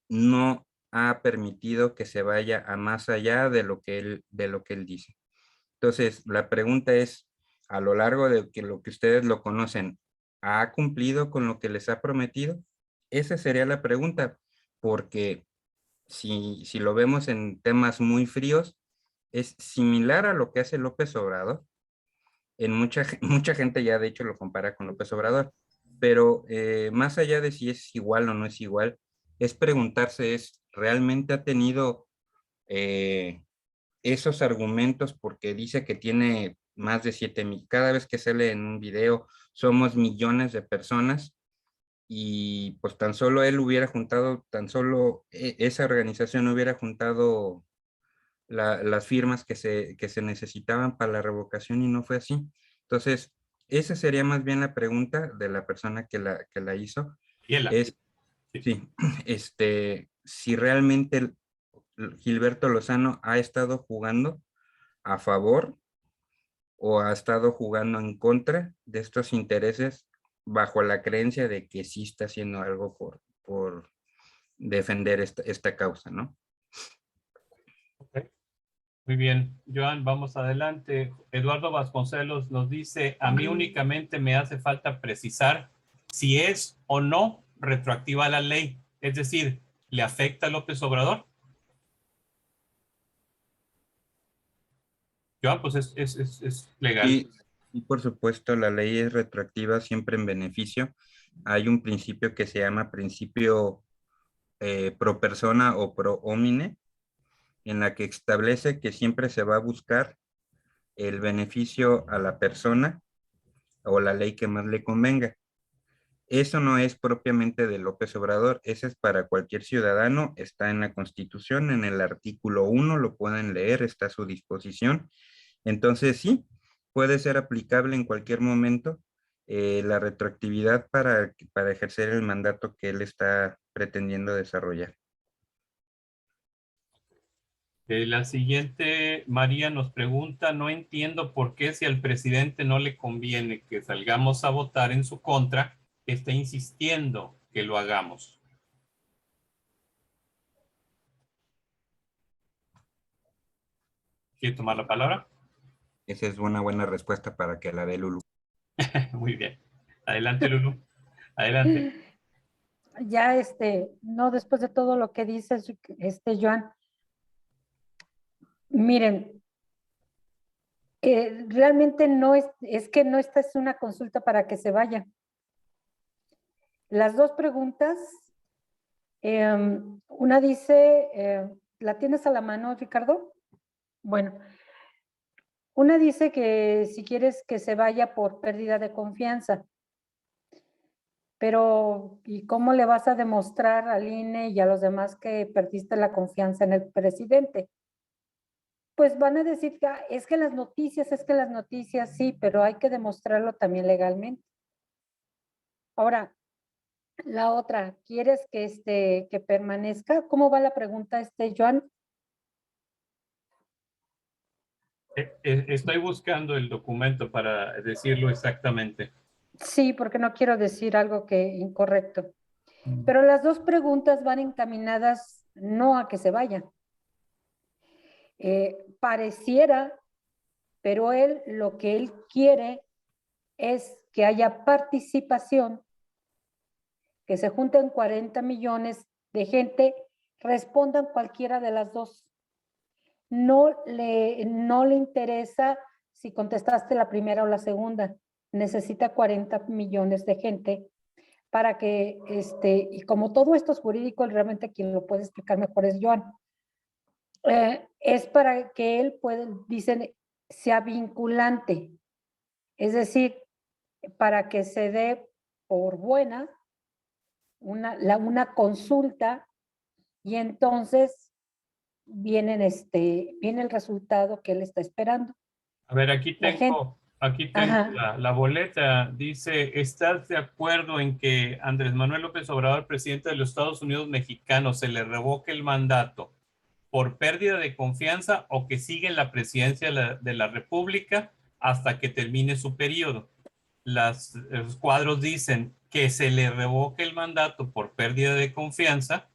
no ha permitido que se vaya a más allá de lo que él dice. Entonces, la pregunta es, a lo largo de lo que ustedes lo conocen, ¿ha cumplido con lo que les ha prometido? Esa sería la pregunta, porque si lo vemos en temas muy fríos, es similar a lo que hace López Obrador. Mucha gente ya de hecho lo compara con López Obrador, pero más allá de si es igual o no es igual, es preguntarse, ¿realmente ha tenido esos argumentos? Porque dice que tiene más de 7,000, cada vez que sale en un video, somos millones de personas, y pues tan solo él hubiera juntado, esa organización hubiera juntado las firmas que se necesitaban para la revocación, y no fue así. Entonces, esa sería más bien la pregunta de la persona que la hizo. Es, sí, si realmente Gilberto Lozano ha estado jugando a favor o ha estado jugando en contra de estos intereses, bajo la creencia de que sí está haciendo algo por defender esta causa, ¿no? Okay. Muy bien, Joan, vamos adelante. Eduardo Vasconcelos nos dice, a mí únicamente me hace falta precisar si es o no retroactiva la ley, es decir, ¿le afecta a López Obrador? Joan, pues es legal. Y por supuesto, la ley es retroactiva siempre en beneficio. Hay un principio que se llama principio pro persona o pro homine, en la que establece que siempre se va a buscar el beneficio a la persona o la ley que más le convenga. Eso no es propiamente de López Obrador, ese es para cualquier ciudadano, está en la Constitución, en el artículo 1, lo pueden leer, está a su disposición. Entonces sí, puede ser aplicable en cualquier momento la retroactividad para ejercer el mandato que él está pretendiendo desarrollar. La siguiente, María nos pregunta, no entiendo por qué si al presidente no le conviene que salgamos a votar en su contra, está insistiendo que lo hagamos. ¿Quiere tomar la palabra? Esa es una buena respuesta para que la dé Lulu. Muy bien. Adelante, Lulu. Adelante. Ya no, después de todo lo que dices, Joan, miren, realmente no es que no, esta es una consulta para que se vaya. Las dos preguntas, una dice, ¿la tienes a la mano, Ricardo? Bueno, una dice que si quieres que se vaya por pérdida de confianza, pero ¿y cómo le vas a demostrar al INE y a los demás que perdiste la confianza en el presidente? Pues van a decir que es que las noticias sí, pero hay que demostrarlo también legalmente. Ahora, la otra, ¿quieres que permanezca? ¿Cómo va la pregunta, Joan? Estoy buscando el documento para decirlo exactamente. Sí, porque no quiero decir algo incorrecto. Pero las dos preguntas van encaminadas no a que se vaya. Pareciera, pero lo que él quiere es que haya participación, que se junten 40 millones de gente, respondan cualquiera de las dos. No le interesa si contestaste la primera o la segunda. Necesita 40 millones de gente para que, y como todo esto es jurídico, realmente quien lo puede explicar mejor es Joan. Es para que él pueda, dicen, sea vinculante, es decir, para que se dé por buena una consulta y entonces viene el resultado que él está esperando. A ver, aquí La gente, tengo ajá, la boleta. Dice, ¿estás de acuerdo en que Andrés Manuel López Obrador, presidente de los Estados Unidos mexicanos, se le revoque el mandato por pérdida de confianza o que siga en la presidencia de la República hasta que termine su periodo? Los cuadros dicen que se le revoque el mandato por pérdida de confianza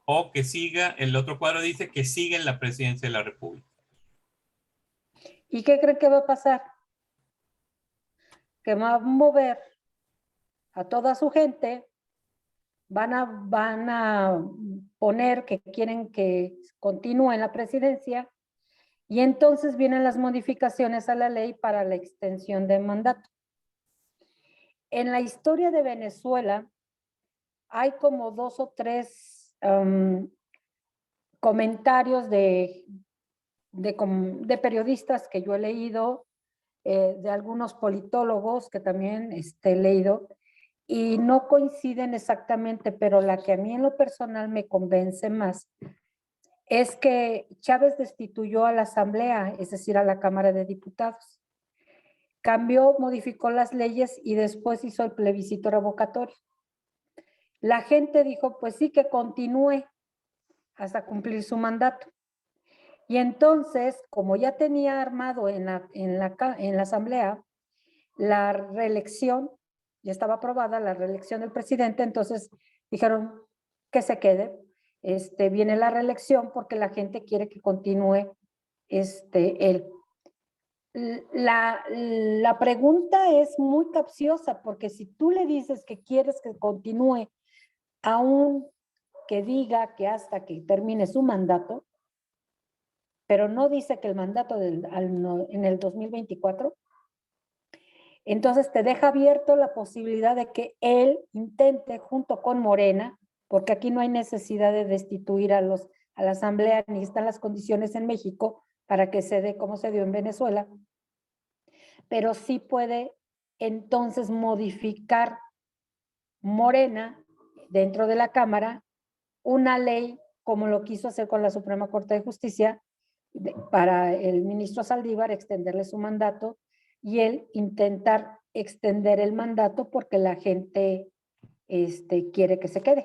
o que siga, el otro cuadro dice que siga en la presidencia de la República. ¿y qué creen que va a pasar? Que va a mover a toda su gente, van a poner que quieren que continúe en la presidencia y entonces vienen las modificaciones a la ley para la extensión de mandato. En la historia de Venezuela hay como 2 o 3 comentarios de periodistas que yo he leído, de algunos politólogos que también he leído, y no coinciden exactamente, pero la que a mí en lo personal me convence más es que Chávez destituyó a la Asamblea, es decir, a la Cámara de Diputados. Cambió, modificó las leyes y después hizo el plebiscito revocatorio. La gente dijo, pues sí, que continúe hasta cumplir su mandato. Y entonces, como ya tenía armado en la Asamblea la reelección, ya estaba aprobada la reelección del presidente, entonces dijeron que se quede, viene la reelección porque la gente quiere que continúe él. La pregunta es muy capciosa porque si tú le dices que quieres que continúe, aún que diga que hasta que termine su mandato, pero no dice que el mandato en el 2024, entonces te deja abierto la posibilidad de que él intente junto con Morena, porque aquí no hay necesidad de destituir a la Asamblea, ni están las condiciones en México para que se dé como se dio en Venezuela, pero sí puede entonces modificar Morena dentro de la Cámara una ley como lo quiso hacer con la Suprema Corte de Justicia para el ministro Saldívar extenderle su mandato y él intentar extender el mandato porque la gente quiere que se quede.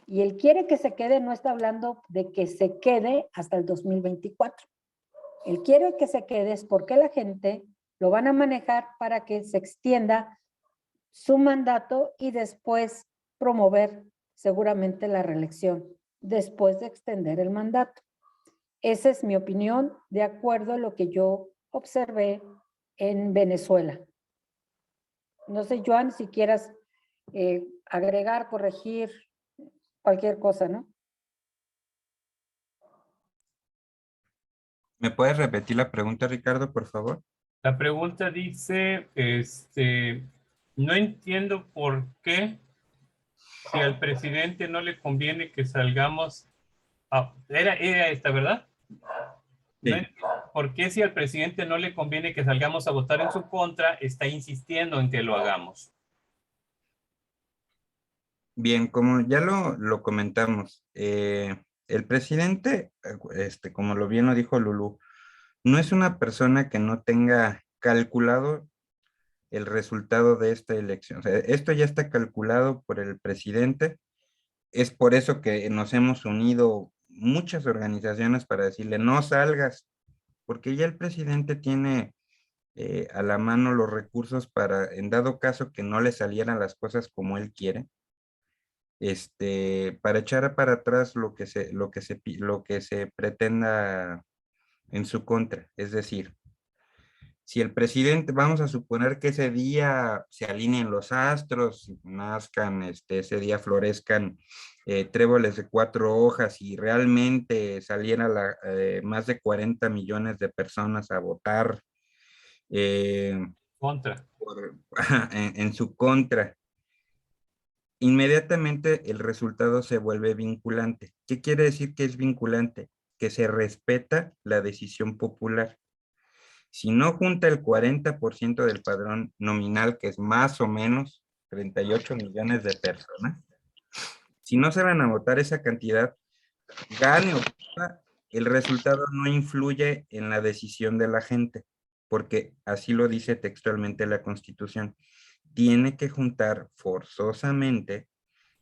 Y él quiere que se quede, no está hablando de que se quede hasta el 2024. Él quiere que se quede es porque la gente lo van a manejar para que se extienda su mandato y después promover seguramente la reelección después de extender el mandato. Esa es mi opinión de acuerdo a lo que yo observé en Venezuela. No sé, Joan, si quieras agregar, corregir cualquier cosa, ¿no? ¿Me puedes repetir la pregunta, Ricardo, por favor? La pregunta dice, no entiendo por qué si al presidente no le conviene que salgamos, era esta, ¿verdad? No Sí. ¿Por qué si al presidente no le conviene que salgamos a votar en su contra, está insistiendo en que lo hagamos? Bien, como ya lo comentamos, el presidente, como lo bien lo dijo Lulú, no es una persona que no tenga calculado el resultado de esta elección. O sea, esto ya está calculado por el presidente. Es por eso que nos hemos unido muchas organizaciones para decirle no salgas, porque ya el presidente tiene a la mano los recursos para, en dado caso que no le salieran las cosas como él quiere, para echar para atrás lo que se pretenda en su contra. Es decir, si el presidente, vamos a suponer que ese día se alineen los astros, nazcan, ese día florezcan tréboles de 4 hojas y realmente saliera más de 40 millones de personas a votar Contra. en su contra, inmediatamente el resultado se vuelve vinculante. ¿Qué quiere decir que es vinculante? Que se respeta la decisión popular. Si no junta el 40% del padrón nominal, que es más o menos 38 millones de personas, si no se van a votar esa cantidad, gane o pierda, el resultado no influye en la decisión de la gente, porque así lo dice textualmente la Constitución. Tiene que juntar forzosamente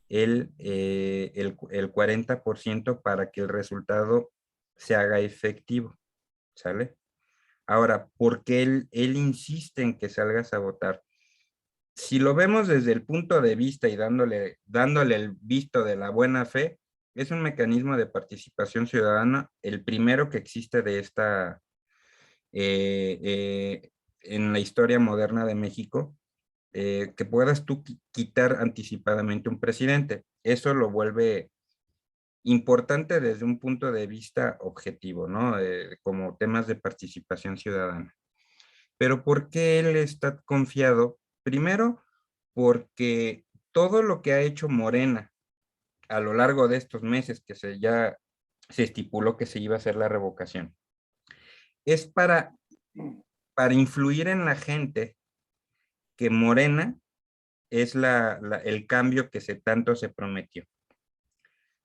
el 40% para que el resultado se haga efectivo, ¿sale? Ahora, ¿por qué él insiste en que salgas a votar? Si lo vemos desde el punto de vista y dándole el visto de la buena fe, es un mecanismo de participación ciudadana, el primero que existe de en la historia moderna de México, que puedas tú quitar anticipadamente un presidente. Eso lo vuelve importante desde un punto de vista objetivo, ¿no? Como temas de participación ciudadana. Pero ¿por qué él está confiado? Primero, porque todo lo que ha hecho Morena a lo largo de estos meses que ya se estipuló que se iba a hacer la revocación, es para influir en la gente que Morena es el cambio que tanto se prometió.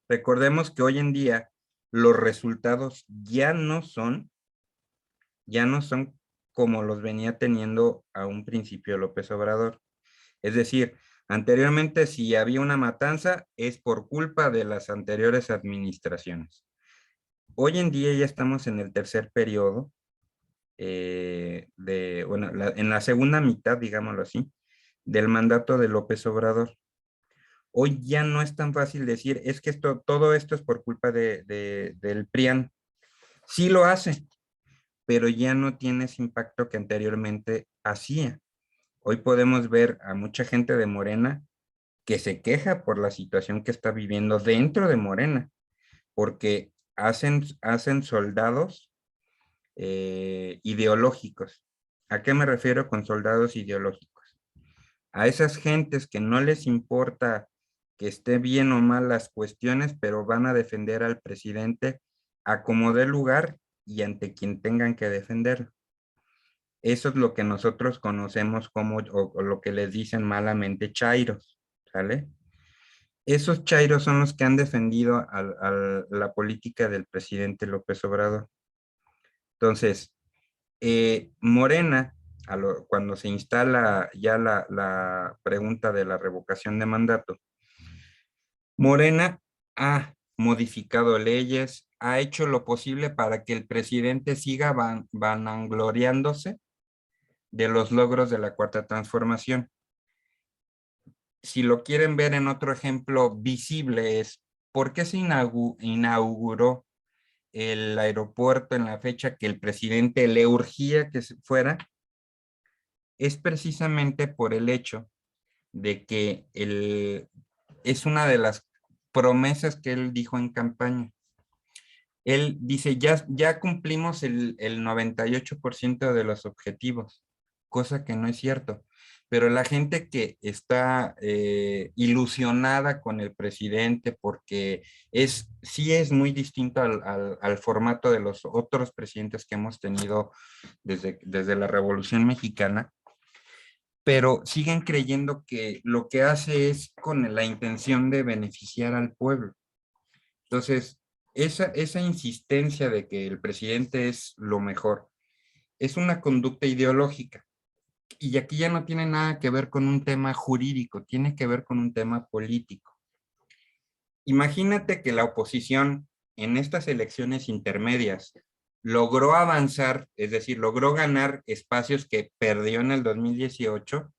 Recordemos que hoy en día los resultados ya no son como los venía teniendo a un principio López Obrador. Es decir, anteriormente si había una matanza es por culpa de las anteriores administraciones. Hoy en día ya estamos en el tercer periodo, en la segunda mitad, digámoslo así, del mandato de López Obrador. Hoy ya no es tan fácil decir, es que todo esto es por culpa del PRIAN. Sí lo hace, pero ya no tiene ese impacto que anteriormente hacía. Hoy podemos ver a mucha gente de Morena que se queja por la situación que está viviendo dentro de Morena, porque hacen soldados ideológicos. ¿A qué me refiero con soldados ideológicos? A esas gentes que no les importa que esté bien o mal las cuestiones, pero van a defender al presidente a como dé lugar y ante quien tengan que defenderlo. Eso es lo que nosotros conocemos como, o lo que les dicen malamente, chairos, ¿sale? Esos chairos son los que han defendido a la política del presidente López Obrador. Entonces, Morena, cuando se instala ya la pregunta de la revocación de mandato, Morena ha modificado leyes, ha hecho lo posible para que el presidente siga vanagloriándose de los logros de la Cuarta Transformación. Si lo quieren ver en otro ejemplo visible es, ¿por qué se inauguró el aeropuerto en la fecha que el presidente le urgía que fuera? Es precisamente por el hecho de que es una de las promesas que él dijo en campaña. Él dice, ya cumplimos el 98% de los objetivos, cosa que no es cierto. Pero la gente que está ilusionada con el presidente porque sí es muy distinto al formato de los otros presidentes que hemos tenido desde la Revolución Mexicana, pero siguen creyendo que lo que hace es con la intención de beneficiar al pueblo. Entonces, esa insistencia de que el presidente es lo mejor es una conducta ideológica. Y aquí ya no tiene nada que ver con un tema jurídico, tiene que ver con un tema político. Imagínate que la oposición en estas elecciones intermedias logró avanzar, es decir, logró ganar espacios que perdió en el 2018.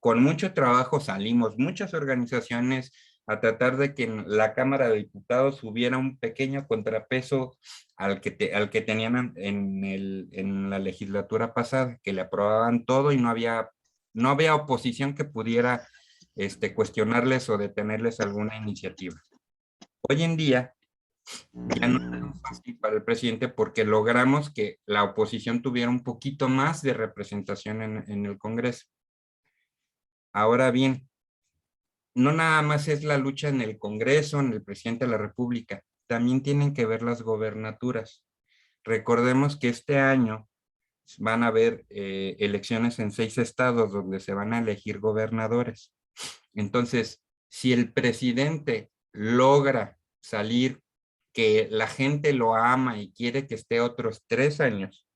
Con mucho trabajo salimos muchas organizaciones a tratar de que en la Cámara de Diputados hubiera un pequeño contrapeso al que tenían en la legislatura pasada, que le aprobaban todo y no había oposición que pudiera cuestionarles o detenerles alguna iniciativa. Hoy en día ya no es tan fácil para el presidente porque logramos que la oposición tuviera un poquito más de representación en el Congreso. Ahora bien, no nada más es la lucha en el Congreso, en el presidente de la República, también tienen que ver las gobernaturas. Recordemos que este año van a haber elecciones en 6 estados donde se van a elegir gobernadores. Entonces, si el presidente logra salir, que la gente lo ama y quiere que esté otros 3 años,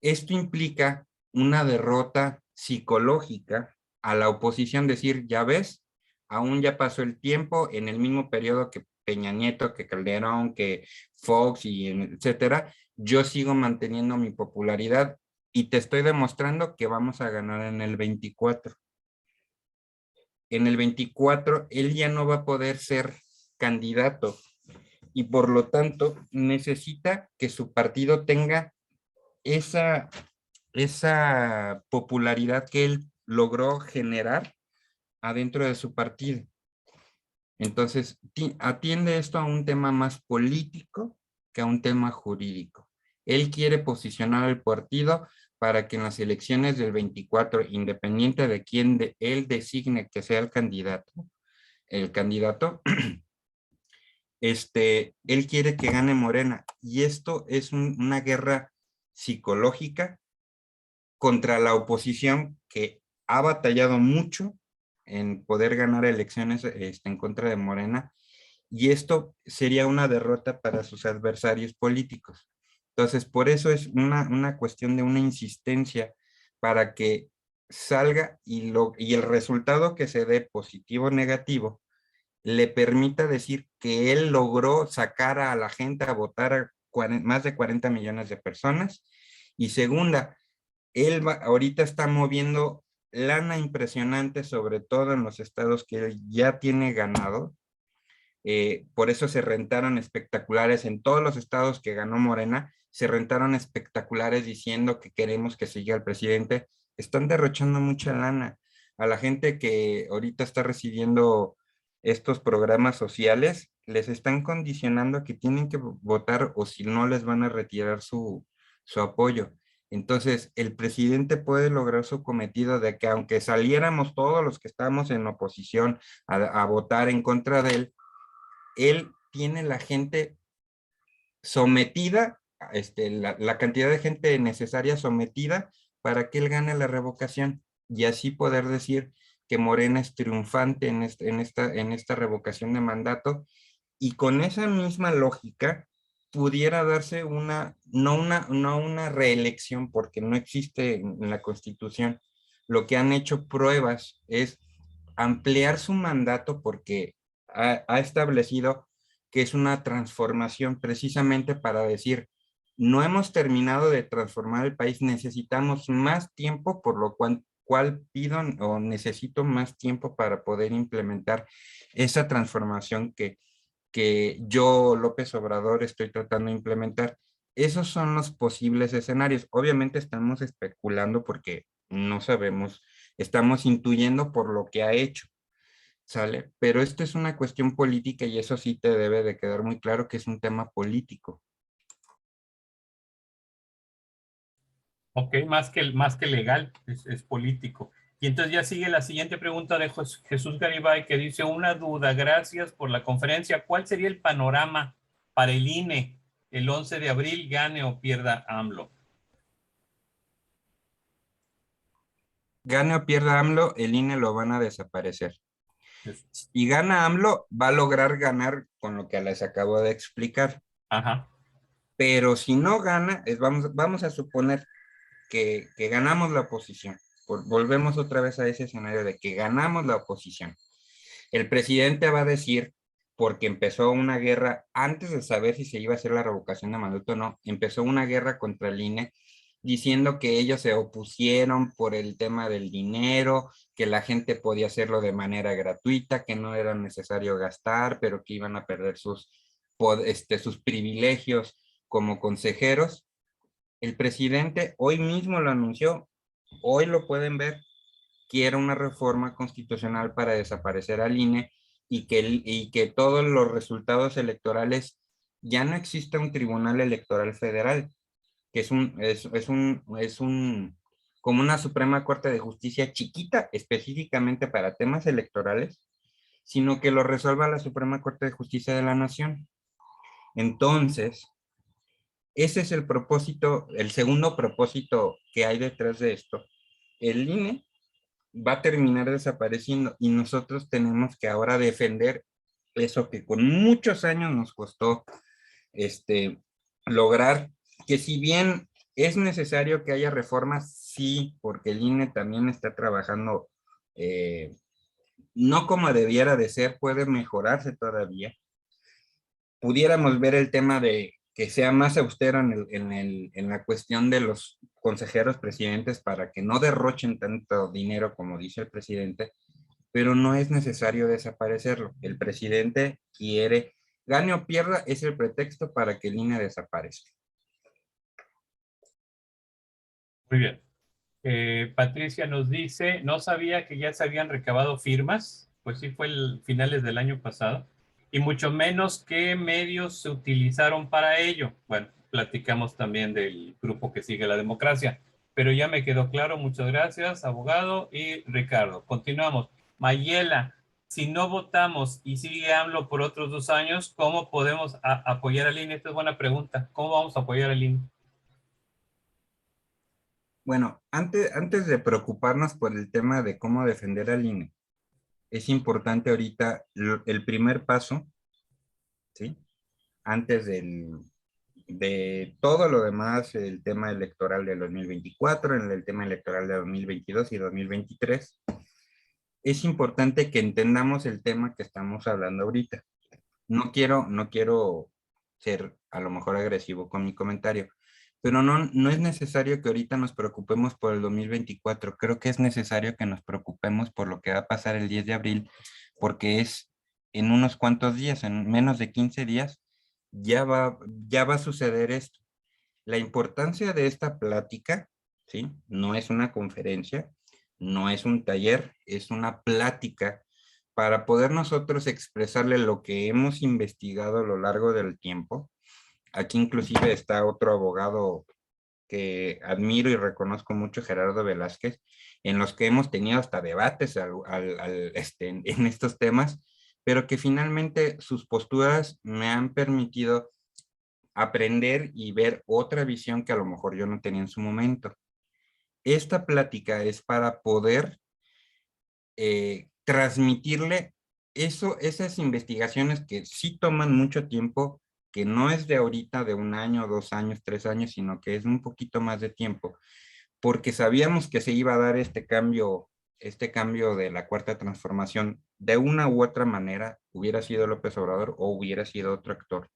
esto implica una derrota psicológica a la oposición, decir, ya ves, aún ya pasó el tiempo en el mismo periodo que Peña Nieto, que Calderón, que Fox y etcétera, yo sigo manteniendo mi popularidad y te estoy demostrando que vamos a ganar en el 24. En el 24 él ya no va a poder ser candidato y por lo tanto necesita que su partido tenga esa popularidad que él logró generar adentro de su partido. Entonces, atiende esto a un tema más político que a un tema jurídico. Él quiere posicionar al partido para que en las elecciones del 24, independiente de quién él designe que sea el candidato, él quiere que gane Morena. Y esto es una guerra psicológica contra la oposición que ha batallado mucho en poder ganar elecciones en contra de Morena, y esto sería una derrota para sus adversarios políticos. Entonces, por eso es una cuestión de una insistencia para que salga y el resultado que se dé, positivo o negativo, le permita decir que él logró sacar a la gente a votar a más de 40 millones de personas. Y segunda, él ahorita está moviendo lana impresionante, sobre todo en los estados que él ya tiene ganado. Por eso se rentaron espectaculares en todos los estados que ganó Morena, se rentaron espectaculares diciendo que queremos que siga el presidente. Están derrochando mucha lana. A la gente que ahorita está recibiendo estos programas sociales, les están condicionando que tienen que votar o si no les van a retirar su apoyo. Entonces, el presidente puede lograr su cometido de que aunque saliéramos todos los que estamos en oposición a votar en contra de él tiene la gente sometida, la cantidad de gente necesaria sometida para que él gane la revocación y así poder decir que Morena es triunfante en esta revocación de mandato, y con esa misma lógica pudiera darse no una reelección, porque no existe en la Constitución. Lo que han hecho pruebas es ampliar su mandato porque ha establecido que es una transformación precisamente para decir, no hemos terminado de transformar el país, necesitamos más tiempo, por lo cual pido o necesito más tiempo para poder implementar esa transformación que yo, López Obrador, estoy tratando de implementar. Esos son los posibles escenarios. Obviamente estamos especulando porque no sabemos, estamos intuyendo por lo que ha hecho, ¿sale? Pero esto es una cuestión política y eso sí te debe de quedar muy claro que es un tema político. Ok, más que legal, es político. Y entonces ya sigue la siguiente pregunta de Jesús Garibay, que dice, una duda, gracias por la conferencia. ¿Cuál sería el panorama para el INE el 11 de abril, gane o pierda AMLO? Gane o pierda AMLO, el INE lo van a desaparecer. Si gana AMLO, va a lograr ganar con lo que les acabo de explicar. Ajá. Pero si no gana, vamos a suponer que ganamos la oposición. Volvemos otra vez a ese escenario de que ganamos la oposición. El presidente va a decir, porque empezó una guerra, antes de saber si se iba a hacer la revocación de mandato o no, empezó una guerra contra el INE, diciendo que ellos se opusieron por el tema del dinero, que la gente podía hacerlo de manera gratuita, que no era necesario gastar, pero que iban a perder sus privilegios como consejeros. El presidente hoy mismo lo anunció, hoy lo pueden ver, quiere una reforma constitucional para desaparecer al INE y que todos los resultados electorales, ya no exista un tribunal electoral federal, que es un como una Suprema Corte de Justicia chiquita, específicamente para temas electorales, sino que lo resuelva la Suprema Corte de Justicia de la Nación. Entonces, ese es el propósito, el segundo propósito que hay detrás de esto. El INE va a terminar desapareciendo y nosotros tenemos que ahora defender eso que con muchos años nos costó lograr, que si bien es necesario que haya reformas, sí, porque el INE también está trabajando no como debiera de ser, puede mejorarse todavía. Pudiéramos ver el tema de que sea más austero en la cuestión de los consejeros presidentes para que no derrochen tanto dinero como dice el presidente, pero no es necesario desaparecerlo. El presidente quiere, gane o pierda, es el pretexto para que el INE desaparezca. Muy bien. Patricia nos dice, no sabía que ya se habían recabado firmas, pues sí fue el finales del año pasado, y mucho menos qué medios se utilizaron para ello. Bueno, platicamos también del grupo que sigue la democracia, pero ya me quedó claro, muchas gracias, abogado y Ricardo. Continuamos. Mayela, si no votamos y sigue AMLO por otros 2 años, ¿cómo podemos apoyar al INE? Esta es buena pregunta. ¿Cómo vamos a apoyar al INE? Bueno, antes de preocuparnos por el tema de cómo defender al INE, es importante ahorita el primer paso, ¿sí? Antes de todo lo demás, el tema electoral del 2024, el tema electoral de 2022 y 2023, es importante que entendamos el tema que estamos hablando ahorita. No quiero ser a lo mejor agresivo con mi comentario, pero no es necesario que ahorita nos preocupemos por el 2024. Creo que es necesario que nos preocupemos por lo que va a pasar el 10 de abril, porque es en unos cuantos días, en menos de 15 días, ya va a suceder esto. La importancia de esta plática, ¿sí? No es una conferencia, no es un taller, es una plática para poder nosotros expresarle lo que hemos investigado a lo largo del tiempo. Aquí inclusive está otro abogado que admiro y reconozco mucho, Gerardo Velázquez, en los que hemos tenido hasta debates en estos temas, pero que finalmente sus posturas me han permitido aprender y ver otra visión que a lo mejor yo no tenía en su momento. Esta plática es para poder transmitirle esas investigaciones que sí toman mucho tiempo, que no es de ahorita, de 1 año, 2 años, 3 años, sino que es un poquito más de tiempo, porque sabíamos que se iba a dar este cambio de la Cuarta Transformación de una u otra manera, hubiera sido López Obrador o hubiera sido otro actor.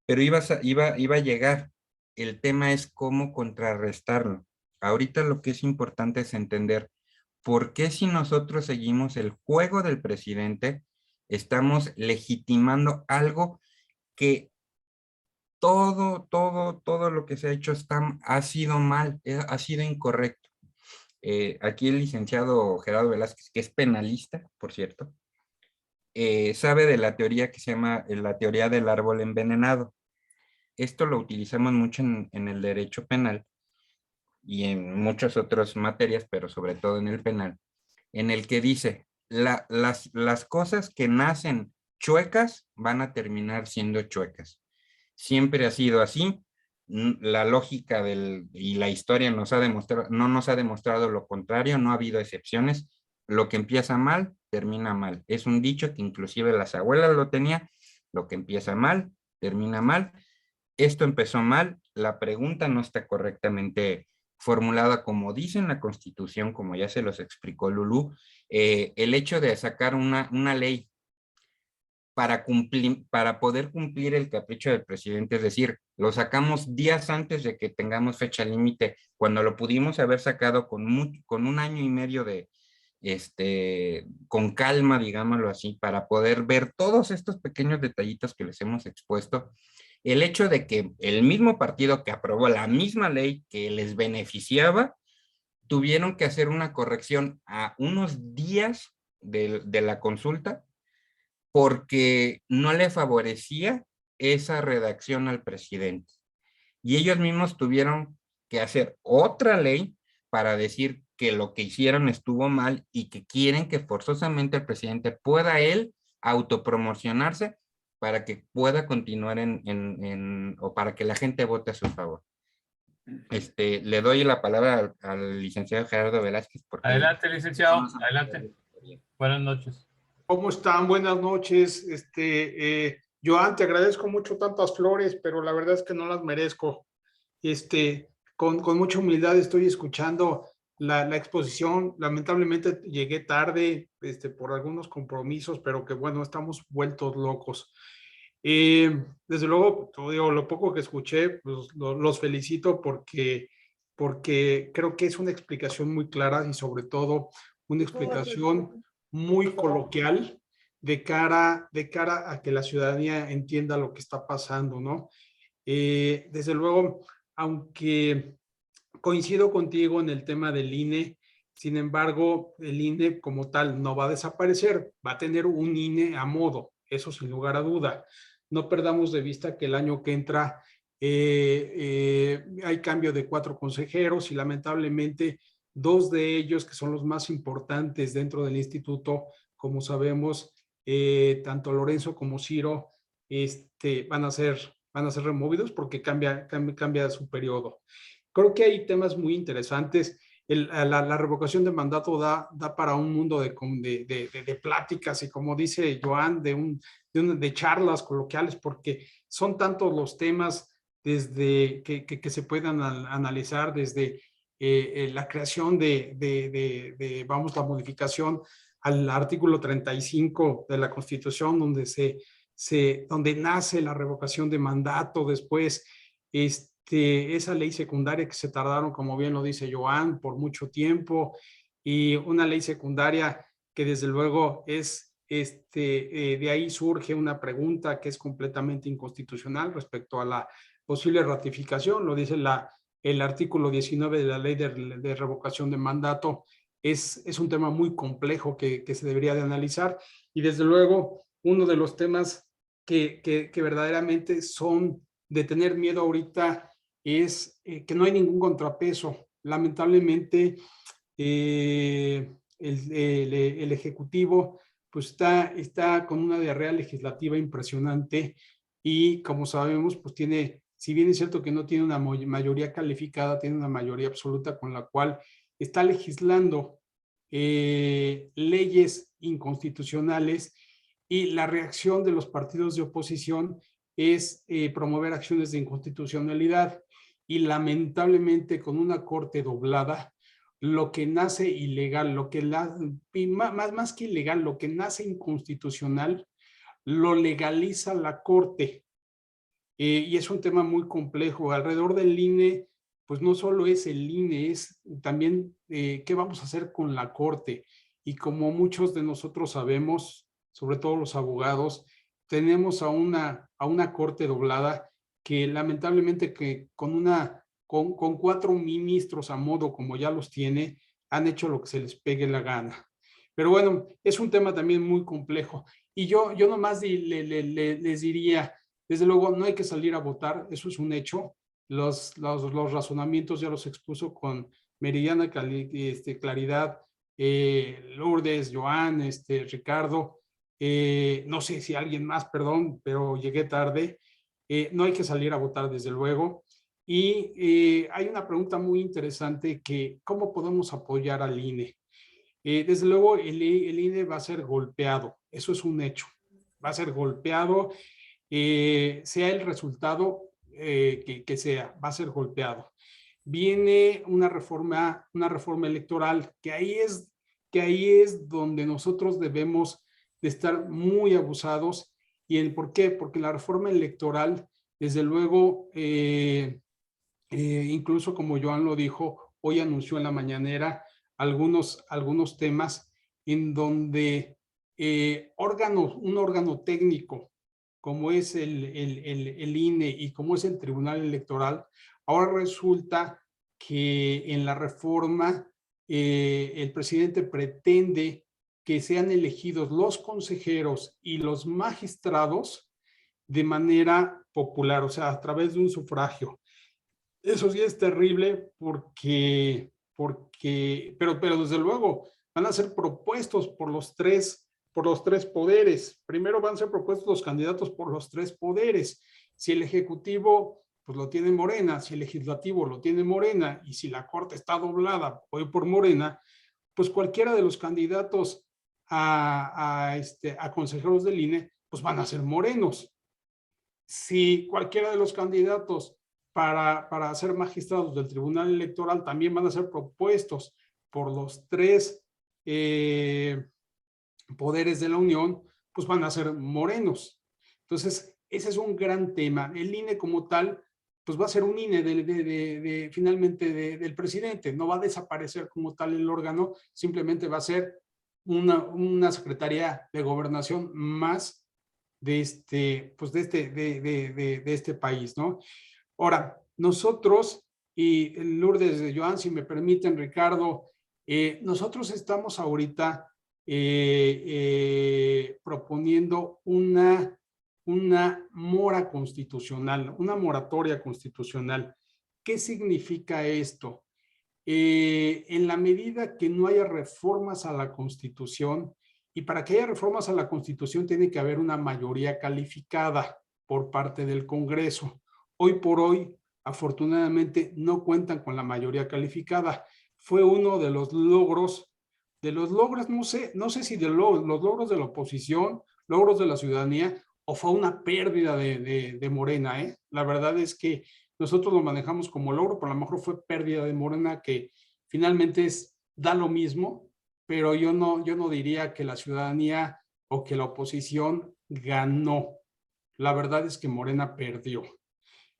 Pero iba a llegar. El tema es cómo contrarrestarlo. Ahorita lo que es importante es entender por qué si nosotros seguimos el juego del presidente, estamos legitimando algo que todo lo que se ha hecho ha sido mal, ha sido incorrecto. Aquí el licenciado Gerardo Velázquez, que es penalista, por cierto, sabe de la teoría que se llama la teoría del árbol envenenado. Esto lo utilizamos mucho en el derecho penal y en muchas otras materias, pero sobre todo en el penal, en el que dice, las cosas que nacen chuecas van a terminar siendo chuecas. Siempre ha sido así. La lógica y la historia no nos ha demostrado lo contrario, no ha habido excepciones. Lo que empieza mal, termina mal. Es un dicho que inclusive las abuelas lo tenían, lo que empieza mal, termina mal. Esto empezó mal, la pregunta no está correctamente formulada como dice en la Constitución, como ya se los explicó Lulú. El hecho de sacar una ley para poder cumplir el capricho del presidente, es decir, lo sacamos días antes de que tengamos fecha límite, cuando lo pudimos haber sacado con 1 año y medio con calma, digámoslo así, para poder ver todos estos pequeños detallitos que les hemos expuesto. El hecho de que el mismo partido que aprobó la misma ley que les beneficiaba, tuvieron que hacer una corrección a unos días de la consulta porque no le favorecía esa redacción al presidente. Y ellos mismos tuvieron que hacer otra ley para decir que lo que hicieron estuvo mal y que quieren que forzosamente el presidente pueda él autopromocionarse para que pueda continuar o para que la gente vote a su favor. Le doy la palabra al licenciado Gerardo Velázquez. Porque adelante, licenciado, adelante. Buenas noches. ¿Cómo están? Buenas noches. Joan, te agradezco mucho tantas flores, pero la verdad es que no las merezco. Con mucha humildad estoy escuchando la exposición. Lamentablemente llegué tarde por algunos compromisos, pero que bueno, estamos vueltos locos. Desde luego, digo, lo poco que escuché, pues, los felicito porque creo que es una explicación muy clara y sobre todo una explicación muy coloquial de cara a que la ciudadanía entienda lo que está pasando, ¿no? Desde luego, aunque coincido contigo en el tema del INE, sin embargo, el INE como tal no va a desaparecer, va a tener un INE a modo, eso sin lugar a duda. No perdamos de vista que el año que entra hay cambio de 4 consejeros y lamentablemente 2 de ellos, que son los más importantes dentro del instituto, como sabemos, tanto Lorenzo como Ciro van a ser removidos porque cambia su periodo. Creo que hay temas muy interesantes. La revocación de mandato da para un mundo de pláticas y, como dice Joan, de charlas coloquiales, porque son tantos los temas desde que se puedan analizar, desde la creación la modificación al artículo 35 de la Constitución, donde nace la revocación de mandato, después esa ley secundaria que se tardaron, como bien lo dice Joan, por mucho tiempo, y una ley secundaria que desde luego de ahí surge una pregunta que es completamente inconstitucional respecto a la posible ratificación, lo dice el artículo 19 de la ley de revocación de mandato. Es un tema muy complejo que se debería de analizar, y desde luego uno de los temas que verdaderamente son de tener miedo ahorita es que no hay ningún contrapeso. Lamentablemente el Ejecutivo pues está con una diarrea legislativa impresionante, y como sabemos pues tiene, si bien es cierto que no tiene una mayoría calificada, tiene una mayoría absoluta con la cual está legislando leyes inconstitucionales, y la reacción de los partidos de oposición es promover acciones de inconstitucionalidad, y lamentablemente con una corte doblada, lo que nace ilegal, más que ilegal, lo que nace inconstitucional, lo legaliza la corte. Y es un tema muy complejo. Alrededor del INE, pues no solo es el INE, es también qué vamos a hacer con la corte. Y como muchos de nosotros sabemos, sobre todo los abogados, tenemos a una corte doblada que lamentablemente con 4 ministros a modo como ya los tiene, han hecho lo que se les pegue la gana. Pero bueno, es un tema también muy complejo. Y yo nomás les diría, desde luego no hay que salir a votar, eso es un hecho. Los razonamientos ya los expuso con meridiana claridad Lourdes, Joan, Ricardo, no sé si alguien más, perdón, pero llegué tarde. No hay que salir a votar, desde luego. Y hay una pregunta muy interesante que, ¿cómo podemos apoyar al INE? Desde luego, el INE va a ser golpeado, eso es un hecho. Va a ser golpeado, sea el resultado que sea, va a ser golpeado. Viene una reforma electoral, que ahí es donde nosotros debemos de estar muy abusados. ¿Y por qué? Porque la reforma electoral, desde luego, incluso como Joan lo dijo, hoy anunció en la mañanera algunos temas en donde un órgano técnico como es el INE y como es el Tribunal Electoral, ahora resulta que en la reforma el presidente pretende que sean elegidos los consejeros y los magistrados de manera popular, o sea, a través de un sufragio. Eso sí es terrible porque pero desde luego van a ser propuestos por los tres poderes. Primero van a ser propuestos los candidatos por los tres poderes. Si el Ejecutivo pues lo tiene Morena, si el Legislativo lo tiene Morena, y si la Corte está doblada hoy por Morena, pues cualquiera de los candidatos a consejeros del INE, pues van a ser morenos. Si cualquiera de los candidatos para ser magistrados del Tribunal Electoral también van a ser propuestos por los tres poderes de la Unión, pues van a ser morenos. Entonces, ese es un gran tema. El INE como tal, pues va a ser un INE finalmente del presidente. No va a desaparecer como tal el órgano, simplemente va a ser una Secretaría de Gobernación más de este país, ¿no? Ahora, nosotros, y Lourdes de Joan, si me permiten, Ricardo, nosotros estamos ahorita proponiendo una mora constitucional, una moratoria constitucional. ¿Qué significa esto? En la medida que no haya reformas a la Constitución, y para que haya reformas a la Constitución tiene que haber una mayoría calificada por parte del Congreso. Hoy por hoy, afortunadamente, no cuentan con la mayoría calificada. Fue uno de los logros, no sé si de los logros de la oposición, logros de la ciudadanía, o fue una pérdida de Morena, ¿eh? La verdad es que nosotros lo manejamos como logro, pero a lo mejor fue pérdida de Morena, que finalmente da lo mismo, pero yo no diría que la ciudadanía o que la oposición ganó. La verdad es que Morena perdió.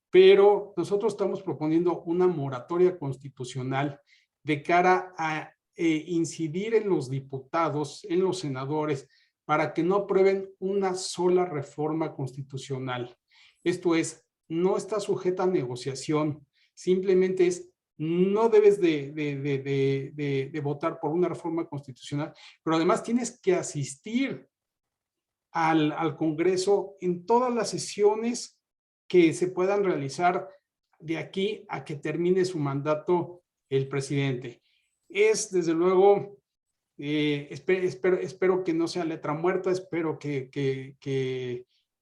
Pero nosotros estamos proponiendo una moratoria constitucional de cara a incidir en los diputados, en los senadores, para que no aprueben una sola reforma constitucional. Esto es, no está sujeta a negociación, simplemente es, no debes de votar por una reforma constitucional, pero además tienes que asistir al Congreso en todas las sesiones que se puedan realizar de aquí a que termine su mandato el presidente. Es, desde luego, espero que no sea letra muerta, espero que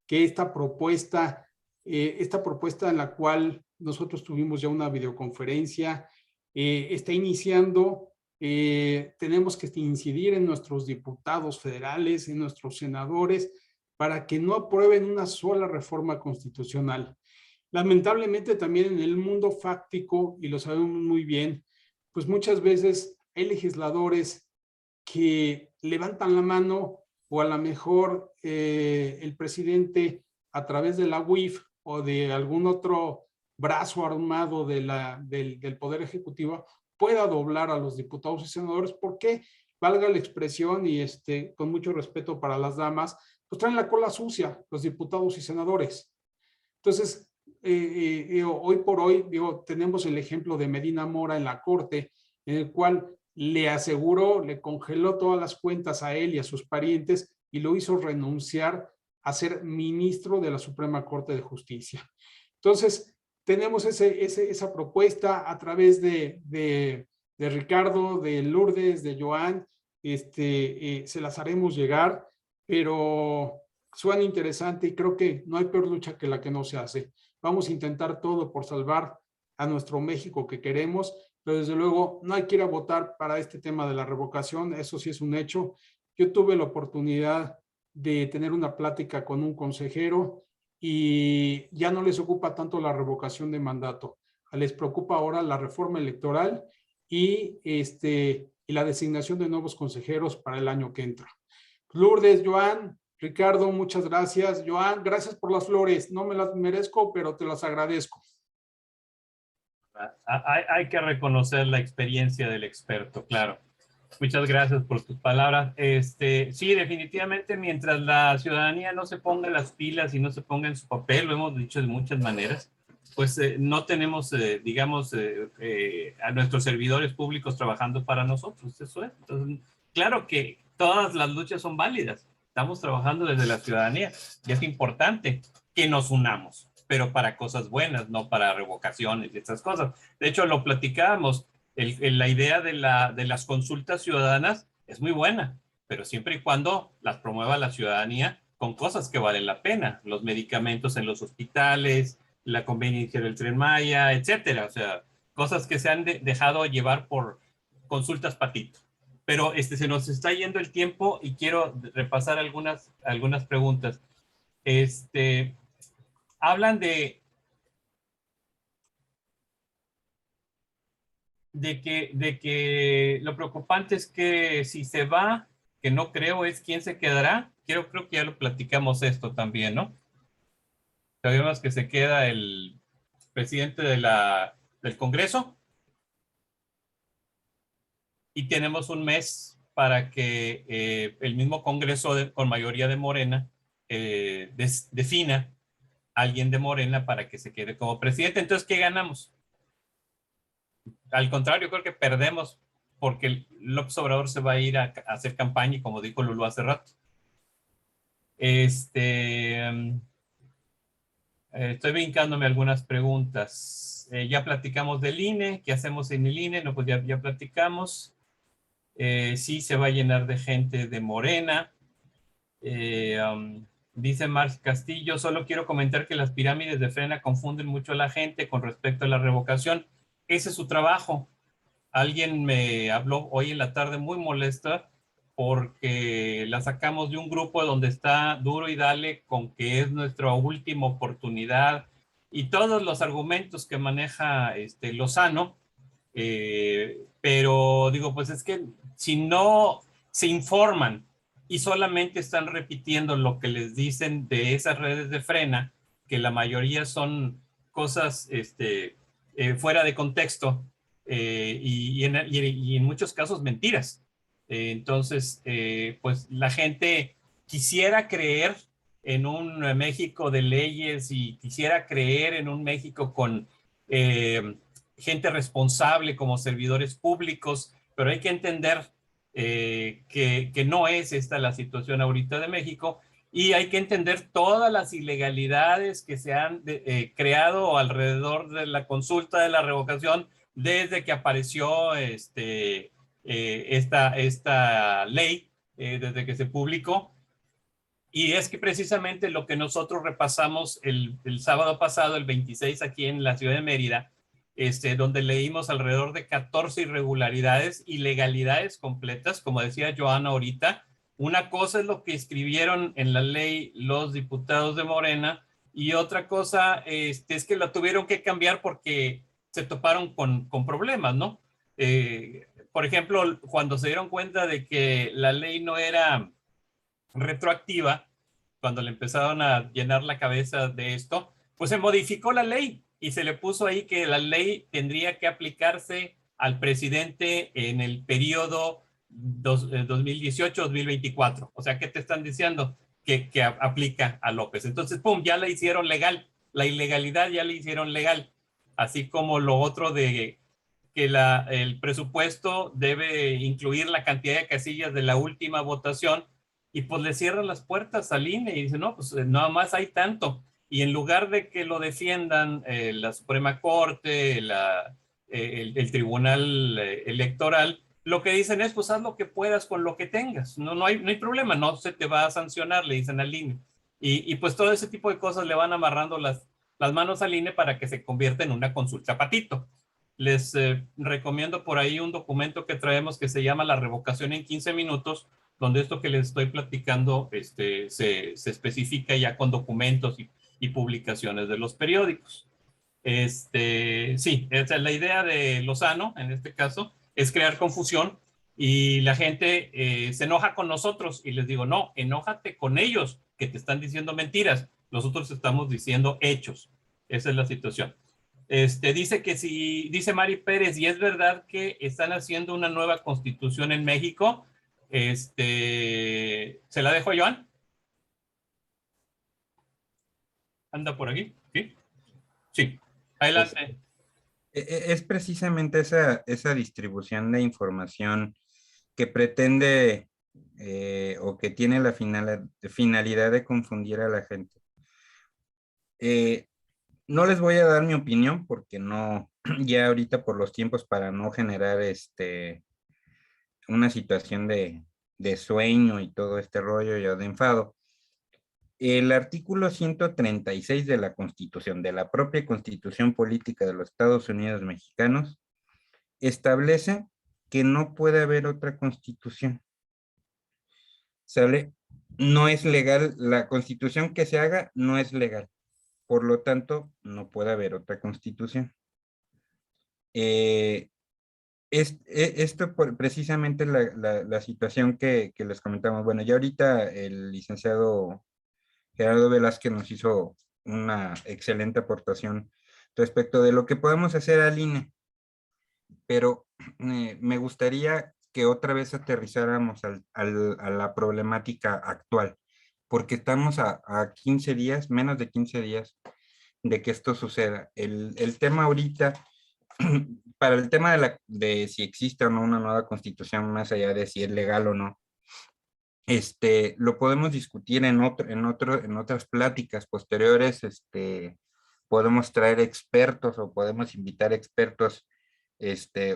esta propuesta en la cual nosotros tuvimos ya una videoconferencia, está iniciando. Tenemos que incidir en nuestros diputados federales, en nuestros senadores, para que no aprueben una sola reforma constitucional. Lamentablemente también en el mundo fáctico, y lo sabemos muy bien, pues muchas veces hay legisladores que levantan la mano, o a lo mejor el presidente a través de la UIF o de algún otro brazo armado del Poder Ejecutivo pueda doblar a los diputados y senadores, porque, valga la expresión, y con mucho respeto para las damas, pues traen la cola sucia los diputados y senadores. Entonces, hoy por hoy, tenemos el ejemplo de Medina Mora en la Corte, en el cual le aseguró, le congeló todas las cuentas a él y a sus parientes y lo hizo renunciar a ser ministro de la Suprema Corte de Justicia. Entonces, tenemos esa propuesta a través de Ricardo, de Lourdes, de Joan, se las haremos llegar, pero suena interesante y creo que no hay peor lucha que la que no se hace. Vamos a intentar todo por salvar a nuestro México que queremos, pero desde luego no hay que ir a votar para este tema de la revocación, eso sí es un hecho. Yo tuve la oportunidad de tener una plática con un consejero y ya no les ocupa tanto la revocación de mandato, les preocupa ahora la reforma electoral y la designación de nuevos consejeros para el año que entra. Lourdes, Joan, Ricardo, muchas gracias. Joan, gracias por las flores, no me las merezco, pero te las agradezco. Hay que reconocer la experiencia del experto, claro. Muchas gracias por tus palabras. Sí, definitivamente, mientras la ciudadanía no se ponga las pilas y no se ponga en su papel, lo hemos dicho de muchas maneras, pues no tenemos, digamos, a nuestros servidores públicos trabajando para nosotros. Eso es. Entonces, claro que todas las luchas son válidas. Estamos trabajando desde la ciudadanía y es importante que nos unamos, pero para cosas buenas, no para revocaciones y estas cosas. De hecho, lo platicábamos. la idea de las consultas ciudadanas es muy buena, pero siempre y cuando las promueva la ciudadanía con cosas que valen la pena, los medicamentos en los hospitales, la conveniencia del Tren Maya, etcétera. O sea, cosas que se han dejado llevar por consultas patito. Pero se nos está yendo el tiempo y quiero repasar algunas preguntas. Hablan de que lo preocupante es que si se va, que no creo, es quién se quedará. Creo que ya lo platicamos esto también, ¿no? Sabemos que se queda el presidente del Congreso y tenemos un mes para que el mismo Congreso con mayoría de Morena defina a alguien de Morena para que se quede como presidente. Entonces, ¿qué ganamos? Al contrario, creo que perdemos porque López Obrador se va a ir a hacer campaña y como dijo Lulú hace rato. Estoy brincándome algunas preguntas. Ya platicamos del INE. ¿Qué hacemos en el INE? No, pues ya platicamos. Sí, se va a llenar de gente de Morena. Dice Marx Castillo, solo quiero comentar que las pirámides de Frena confunden mucho a la gente con respecto a la revocación. Ese es su trabajo. Alguien me habló hoy en la tarde muy molesta porque la sacamos de un grupo donde está duro y dale con que es nuestra última oportunidad y todos los argumentos que maneja Lozano, pero digo, pues es que si no se informan y solamente están repitiendo lo que les dicen de esas redes de Frena, que la mayoría son cosas fuera de contexto, y en muchos casos mentiras. Entonces, pues la gente quisiera creer en un México de leyes y quisiera creer en un México con gente responsable como servidores públicos, pero hay que entender que no es esta la situación ahorita de México y hay que entender todas las ilegalidades que se han creado alrededor de la consulta de la revocación desde que apareció esta ley, desde que se publicó. Y es que precisamente lo que nosotros repasamos el sábado pasado, el 26, aquí en la ciudad de Mérida, donde leímos alrededor de 14 irregularidades, ilegalidades completas, como decía Joana ahorita. Una cosa es lo que escribieron en la ley los diputados de Morena y otra cosa es que la tuvieron que cambiar porque se toparon con problemas, ¿no? Por ejemplo, cuando se dieron cuenta de que la ley no era retroactiva, cuando le empezaron a llenar la cabeza de esto, pues se modificó la ley y se le puso ahí que la ley tendría que aplicarse al presidente en el periodo 2018-2024. O sea, ¿qué te están diciendo? Que aplica a López. Entonces, pum, ya la hicieron legal. La ilegalidad ya la hicieron legal. Así como lo otro de que el presupuesto debe incluir la cantidad de casillas de la última votación y pues le cierran las puertas al INE y dicen, no, pues nada más hay tanto. Y en lugar de que lo defiendan la Suprema Corte, el Tribunal Electoral, lo que dicen es, pues haz lo que puedas con lo que tengas. No hay problema, no se te va a sancionar, le dicen al INE. Y pues todo ese tipo de cosas le van amarrando las manos al INE para que se convierta en una consulta patito. Les recomiendo por ahí un documento que traemos que se llama La revocación en 15 minutos, donde esto que les estoy platicando se especifica ya con documentos y publicaciones de los periódicos. Sí, esa es la idea de Lozano, en este caso, es crear confusión y la gente se enoja con nosotros y les digo, no, enójate con ellos que te están diciendo mentiras. Nosotros estamos diciendo hechos. Esa es la situación. Dice Mari Pérez, y es verdad que están haciendo una nueva constitución en México. ¿Se la dejo a Joan? ¿Anda por aquí? Sí. Sí. Adelante. Es precisamente esa distribución de información que pretende o que tiene la finalidad de confundir a la gente. No les voy a dar mi opinión porque no, ya ahorita por los tiempos para no generar una situación de sueño y todo este rollo ya de enfado. El artículo 136 de la Constitución, de la propia Constitución Política de los Estados Unidos Mexicanos, establece que no puede haber otra constitución. ¿Sale? No es legal, la constitución que se haga no es legal. Por lo tanto, no puede haber otra constitución. Esto precisamente la situación que les comentamos. Bueno, ya ahorita el licenciado Gerardo Velázquez nos hizo una excelente aportación respecto de lo que podemos hacer al INE, pero me gustaría que otra vez aterrizáramos a la problemática actual, porque estamos a 15 días, menos de 15 días de que esto suceda. El tema ahorita, para el tema de si existe o no una nueva constitución, más allá de si es legal o no, lo podemos discutir en otras pláticas posteriores, podemos traer expertos o podemos invitar expertos,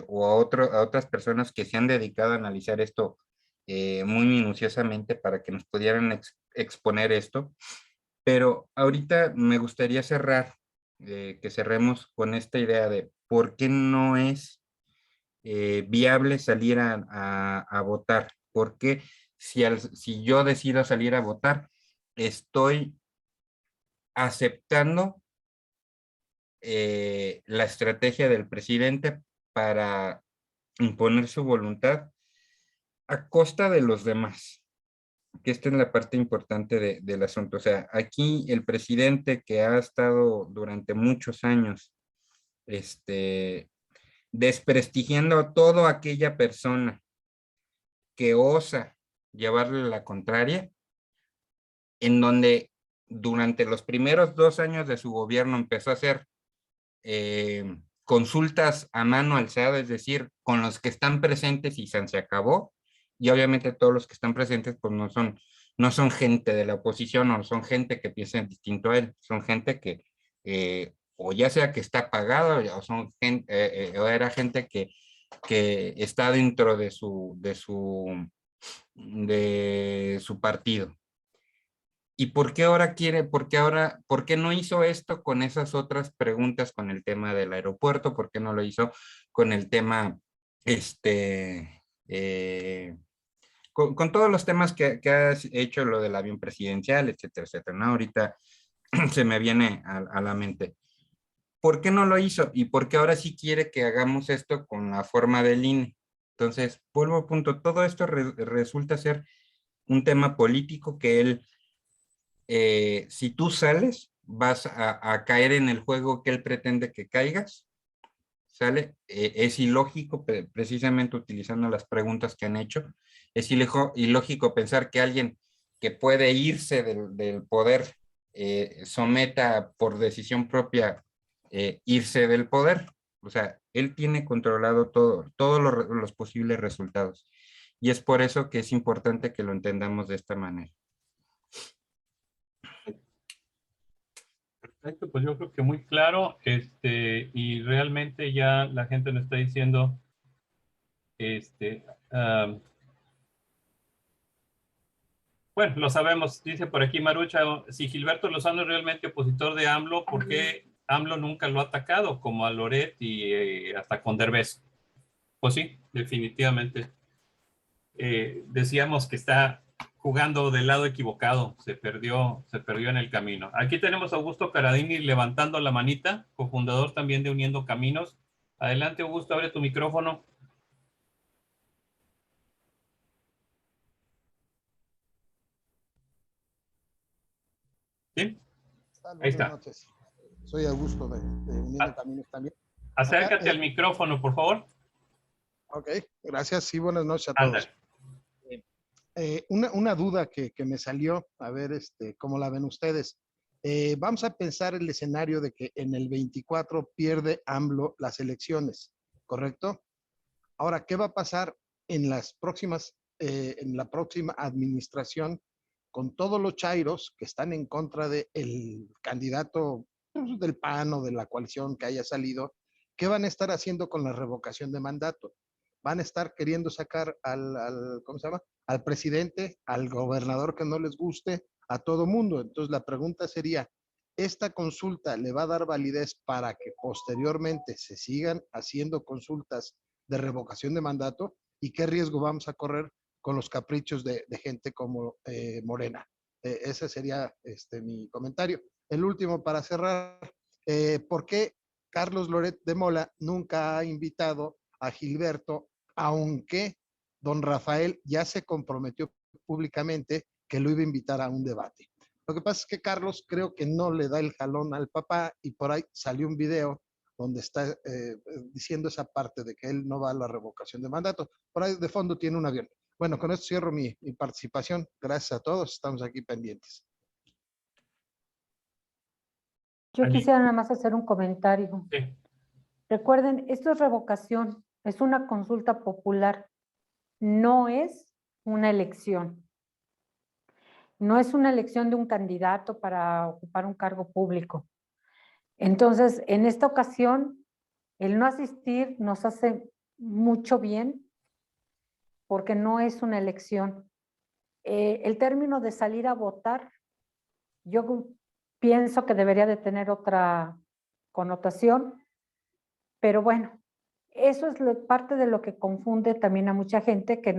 o a otras personas que se han dedicado a analizar esto muy minuciosamente para que nos pudieran exponer esto. Pero ahorita me gustaría cerrar, que cerremos con esta idea de por qué no es viable salir a votar. ¿Por qué si yo decido salir a votar, estoy aceptando la estrategia del presidente para imponer su voluntad a costa de los demás? Que esta es la parte importante del asunto. O sea, aquí el presidente que ha estado durante muchos años desprestigiando a toda aquella persona que osa llevarle la contraria, en donde durante los primeros 2 años de su gobierno empezó a hacer consultas a mano alzada, es decir, con los que están presentes y se acabó, y obviamente todos los que están presentes pues no son gente de la oposición o son gente que piensa distinto a él, son gente que o ya sea que está pagado o son gente, o era gente que está dentro de su partido. ¿Y por qué ahora por qué no hizo esto con esas otras preguntas, con el tema del aeropuerto? ¿Por qué no lo hizo con el tema, con todos los temas que has hecho, lo del avión presidencial, etcétera, etcétera, ¿no? Ahorita se me viene a la mente. ¿Por qué no lo hizo? ¿Y por qué ahora sí quiere que hagamos esto con la forma del INE? Entonces, vuelvo al punto, todo esto resulta ser un tema político que él, si tú sales, vas a caer en el juego que él pretende que caigas, ¿sale? Es ilógico, precisamente utilizando las preguntas que han hecho, es ilógico pensar que alguien que puede irse del poder someta por decisión propia irse del poder. O sea, él tiene controlado todos los posibles resultados. Y es por eso que es importante que lo entendamos de esta manera. Perfecto, pues yo creo que muy claro, y realmente ya la gente nos está diciendo, bueno, lo sabemos, dice por aquí Marucha, si Gilberto Lozano es realmente opositor de AMLO, ¿por qué AMLO nunca lo ha atacado, como a Loret y hasta con Derbez? Pues sí, definitivamente. Decíamos que está jugando del lado equivocado, se perdió en el camino. Aquí tenemos a Augusto Caradini levantando la manita, cofundador también de Uniendo Caminos. Adelante, Augusto, abre tu micrófono. ¿Sí? Ahí está. Buenas noches. Soy Augusto de Uniendo Caminos también. Acércate al micrófono, por favor. Ok, gracias. Sí, buenas noches a todos. Una duda que me salió, a ver cómo la ven ustedes. Vamos a pensar el escenario de que en el 24 pierde AMLO las elecciones, ¿correcto? Ahora, ¿qué va a pasar en la próxima administración con todos los chairos que están en contra del candidato del PAN o de la coalición que haya salido, ¿qué van a estar haciendo con la revocación de mandato? Van a estar queriendo sacar ¿cómo se llama? Al presidente, al gobernador que no les guste, a todo mundo. Entonces la pregunta sería, ¿esta consulta le va a dar validez para que posteriormente se sigan haciendo consultas de revocación de mandato? ¿Y qué riesgo vamos a correr con los caprichos de gente como Morena? Ese sería mi comentario. El último para cerrar, ¿por qué Carlos Loret de Mola nunca ha invitado a Gilberto, aunque don Rafael ya se comprometió públicamente que lo iba a invitar a un debate? Lo que pasa es que Carlos creo que no le da el jalón al papá y por ahí salió un video donde está diciendo esa parte de que él no va a la revocación de mandato. Por ahí de fondo tiene un avión. Bueno, con esto cierro mi participación. Gracias a todos. Estamos aquí pendientes. Yo Ali. quisiera nada más hacer un comentario. Sí. Recuerden, esto es revocación, es una consulta popular, no es una elección. No es una elección de un candidato para ocupar un cargo público. Entonces, en esta ocasión, el no asistir nos hace mucho bien porque no es una elección. El término de salir a votar, yo pienso que debería de tener otra connotación, pero bueno, eso es parte de lo que confunde también a mucha gente que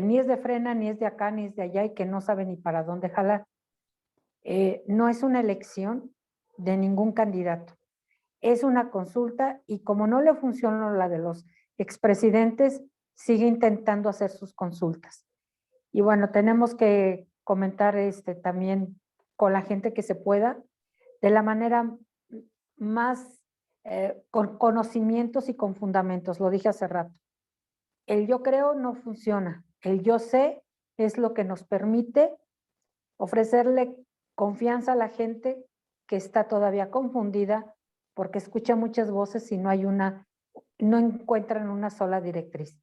ni es de Frena, ni es de acá, ni es de allá y que no sabe ni para dónde jalar. No es una elección de ningún candidato. Es una consulta y como no le funcionó la de los expresidentes, sigue intentando hacer sus consultas. Y bueno, tenemos que comentar también con la gente que se pueda, de la manera más con conocimientos y con fundamentos, lo dije hace rato. El yo creo no funciona, el yo sé es lo que nos permite ofrecerle confianza a la gente que está todavía confundida porque escucha muchas voces y no encuentran una sola directriz.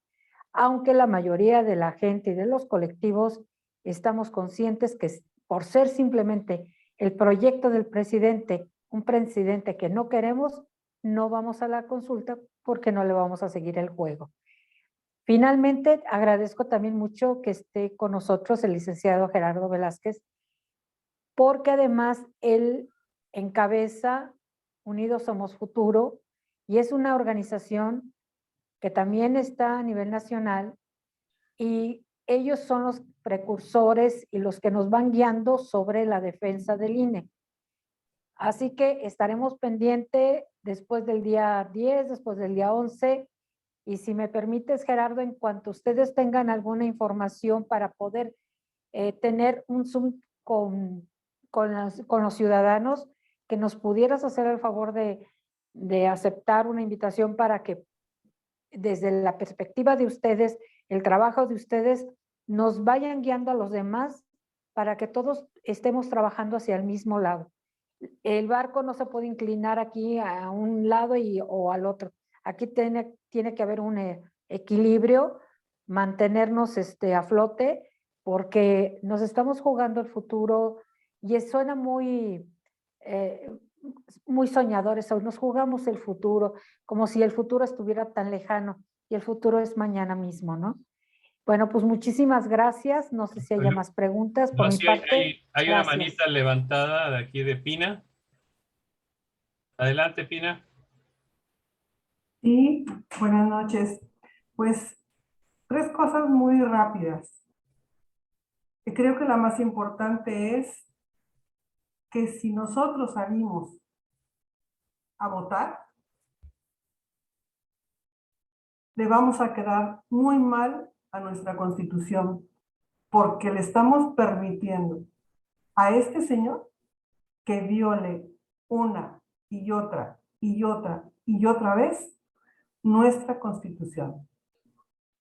Aunque la mayoría de la gente y de los colectivos estamos conscientes que por ser simplemente el proyecto del presidente, un presidente que no queremos, no vamos a la consulta porque no le vamos a seguir el juego. Finalmente, agradezco también mucho que esté con nosotros el licenciado Gerardo Velázquez, porque además él encabeza Unidos Somos Futuro y es una organización que también está a nivel nacional y ellos son los precursores y los que nos van guiando sobre la defensa del INE. Así que estaremos pendientes después del día 10, después del día 11, y si me permites, Gerardo, en cuanto ustedes tengan alguna información para poder tener un Zoom con los ciudadanos, que nos pudieras hacer el favor de aceptar una invitación para que desde la perspectiva de ustedes, el trabajo de ustedes, nos vayan guiando a los demás para que todos estemos trabajando hacia el mismo lado. El barco no se puede inclinar aquí a un lado o al otro. Aquí tiene que haber un equilibrio, mantenernos a flote, porque nos estamos jugando el futuro y suena muy soñador eso, nos jugamos el futuro, como si el futuro estuviera tan lejano y el futuro es mañana mismo, ¿no? Bueno, pues muchísimas gracias. No sé si haya más preguntas. Por No, mi sí, parte, hay una gracias. manita levantada de aquí de Pina. Adelante, Pina. Sí, buenas noches. Pues 3 cosas muy rápidas. Creo que la más importante es que si nosotros salimos a votar, le vamos a quedar muy mal a nuestra Constitución, porque le estamos permitiendo a este señor que viole una y otra y otra y otra vez nuestra Constitución.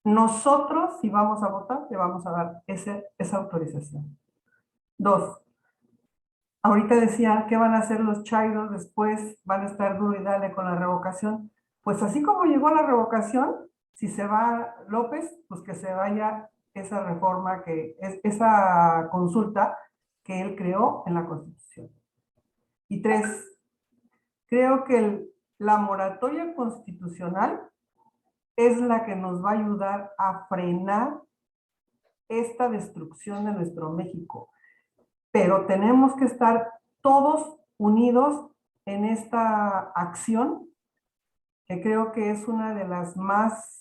Nosotros, si vamos a votar, le vamos a dar esa autorización. 2, ahorita decía, ¿qué van a hacer los chairos después? Van a estar duro y dale con la revocación. Pues así como llegó la revocación, si se va López, pues que se vaya esa reforma, esa consulta que él creó en la Constitución. Y 3, Creo que la moratoria constitucional es la que nos va a ayudar a frenar esta destrucción de nuestro México. Pero tenemos que estar todos unidos en esta acción, que creo que es una de las más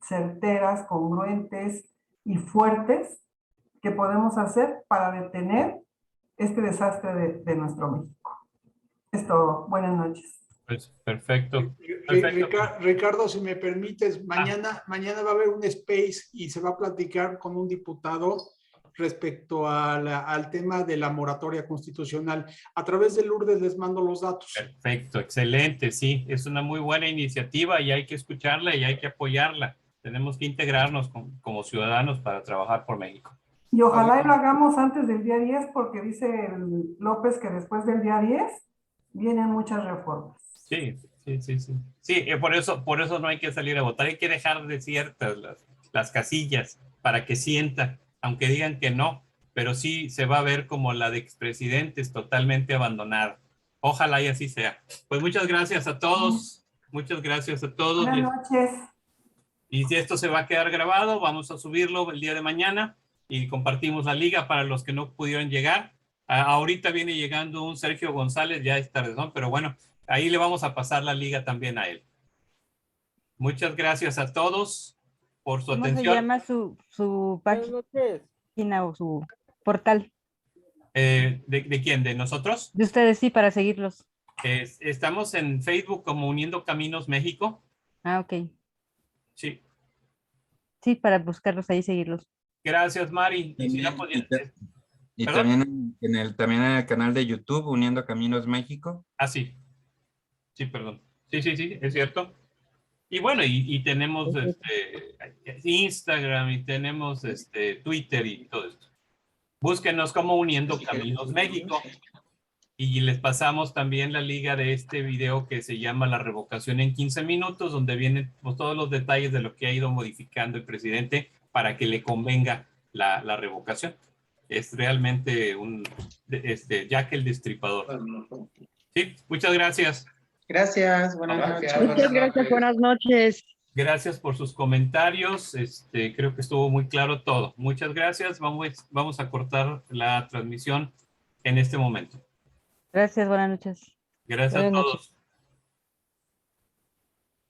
certeras, congruentes y fuertes que podemos hacer para detener este desastre de nuestro México. Es todo. Buenas noches. Pues perfecto. Perfecto. Ricardo, si me permites, mañana va a haber un space y se va a platicar con un diputado respecto al tema de la moratoria constitucional. A través de Lourdes les mando los datos. Perfecto, excelente, sí, es una muy buena iniciativa y hay que escucharla y hay que apoyarla. Tenemos que integrarnos como ciudadanos para trabajar por México. Y ojalá lo hagamos antes del día 10, porque dice López que después del día 10 vienen muchas reformas. Sí. Sí, por eso no hay que salir a votar, hay que dejar desiertas las casillas para que sientan, aunque digan que no, pero sí se va a ver como la de expresidentes totalmente abandonada. Ojalá y así sea. Pues muchas gracias a todos. Muchas gracias a todos. Buenas noches. Y si esto se va a quedar grabado, vamos a subirlo el día de mañana y compartimos la liga para los que no pudieron llegar. Ahorita viene llegando un Sergio González, ya es tarde, ¿no? Pero bueno, ahí le vamos a pasar la liga también a él. Muchas gracias a todos por su atención. ¿Cómo se llama su página o su portal? ¿De quién? ¿De nosotros? De ustedes, sí, para seguirlos. Estamos en Facebook como Uniendo Caminos México. Ah, ok. Sí. Sí, para buscarlos ahí y seguirlos. Gracias, Mari. Y también también en el canal de YouTube, Uniendo Caminos México. Ah, sí. Sí, perdón. Sí, es cierto. Y bueno, y tenemos Instagram y tenemos Twitter y todo esto. Búsquenos como Uniendo Caminos México. Y les pasamos también la liga de este video que se llama La Revocación en 15 minutos, donde vienen todos los detalles de lo que ha ido modificando el presidente para que le convenga la revocación. Es realmente Jack el Destripador. Sí, muchas gracias. Gracias, buenas noches. Muchas gracias, buenas noches. Gracias por sus comentarios. Creo que estuvo muy claro todo. Muchas gracias. Vamos a cortar la transmisión en este momento. Gracias, buenas noches. Gracias a todos.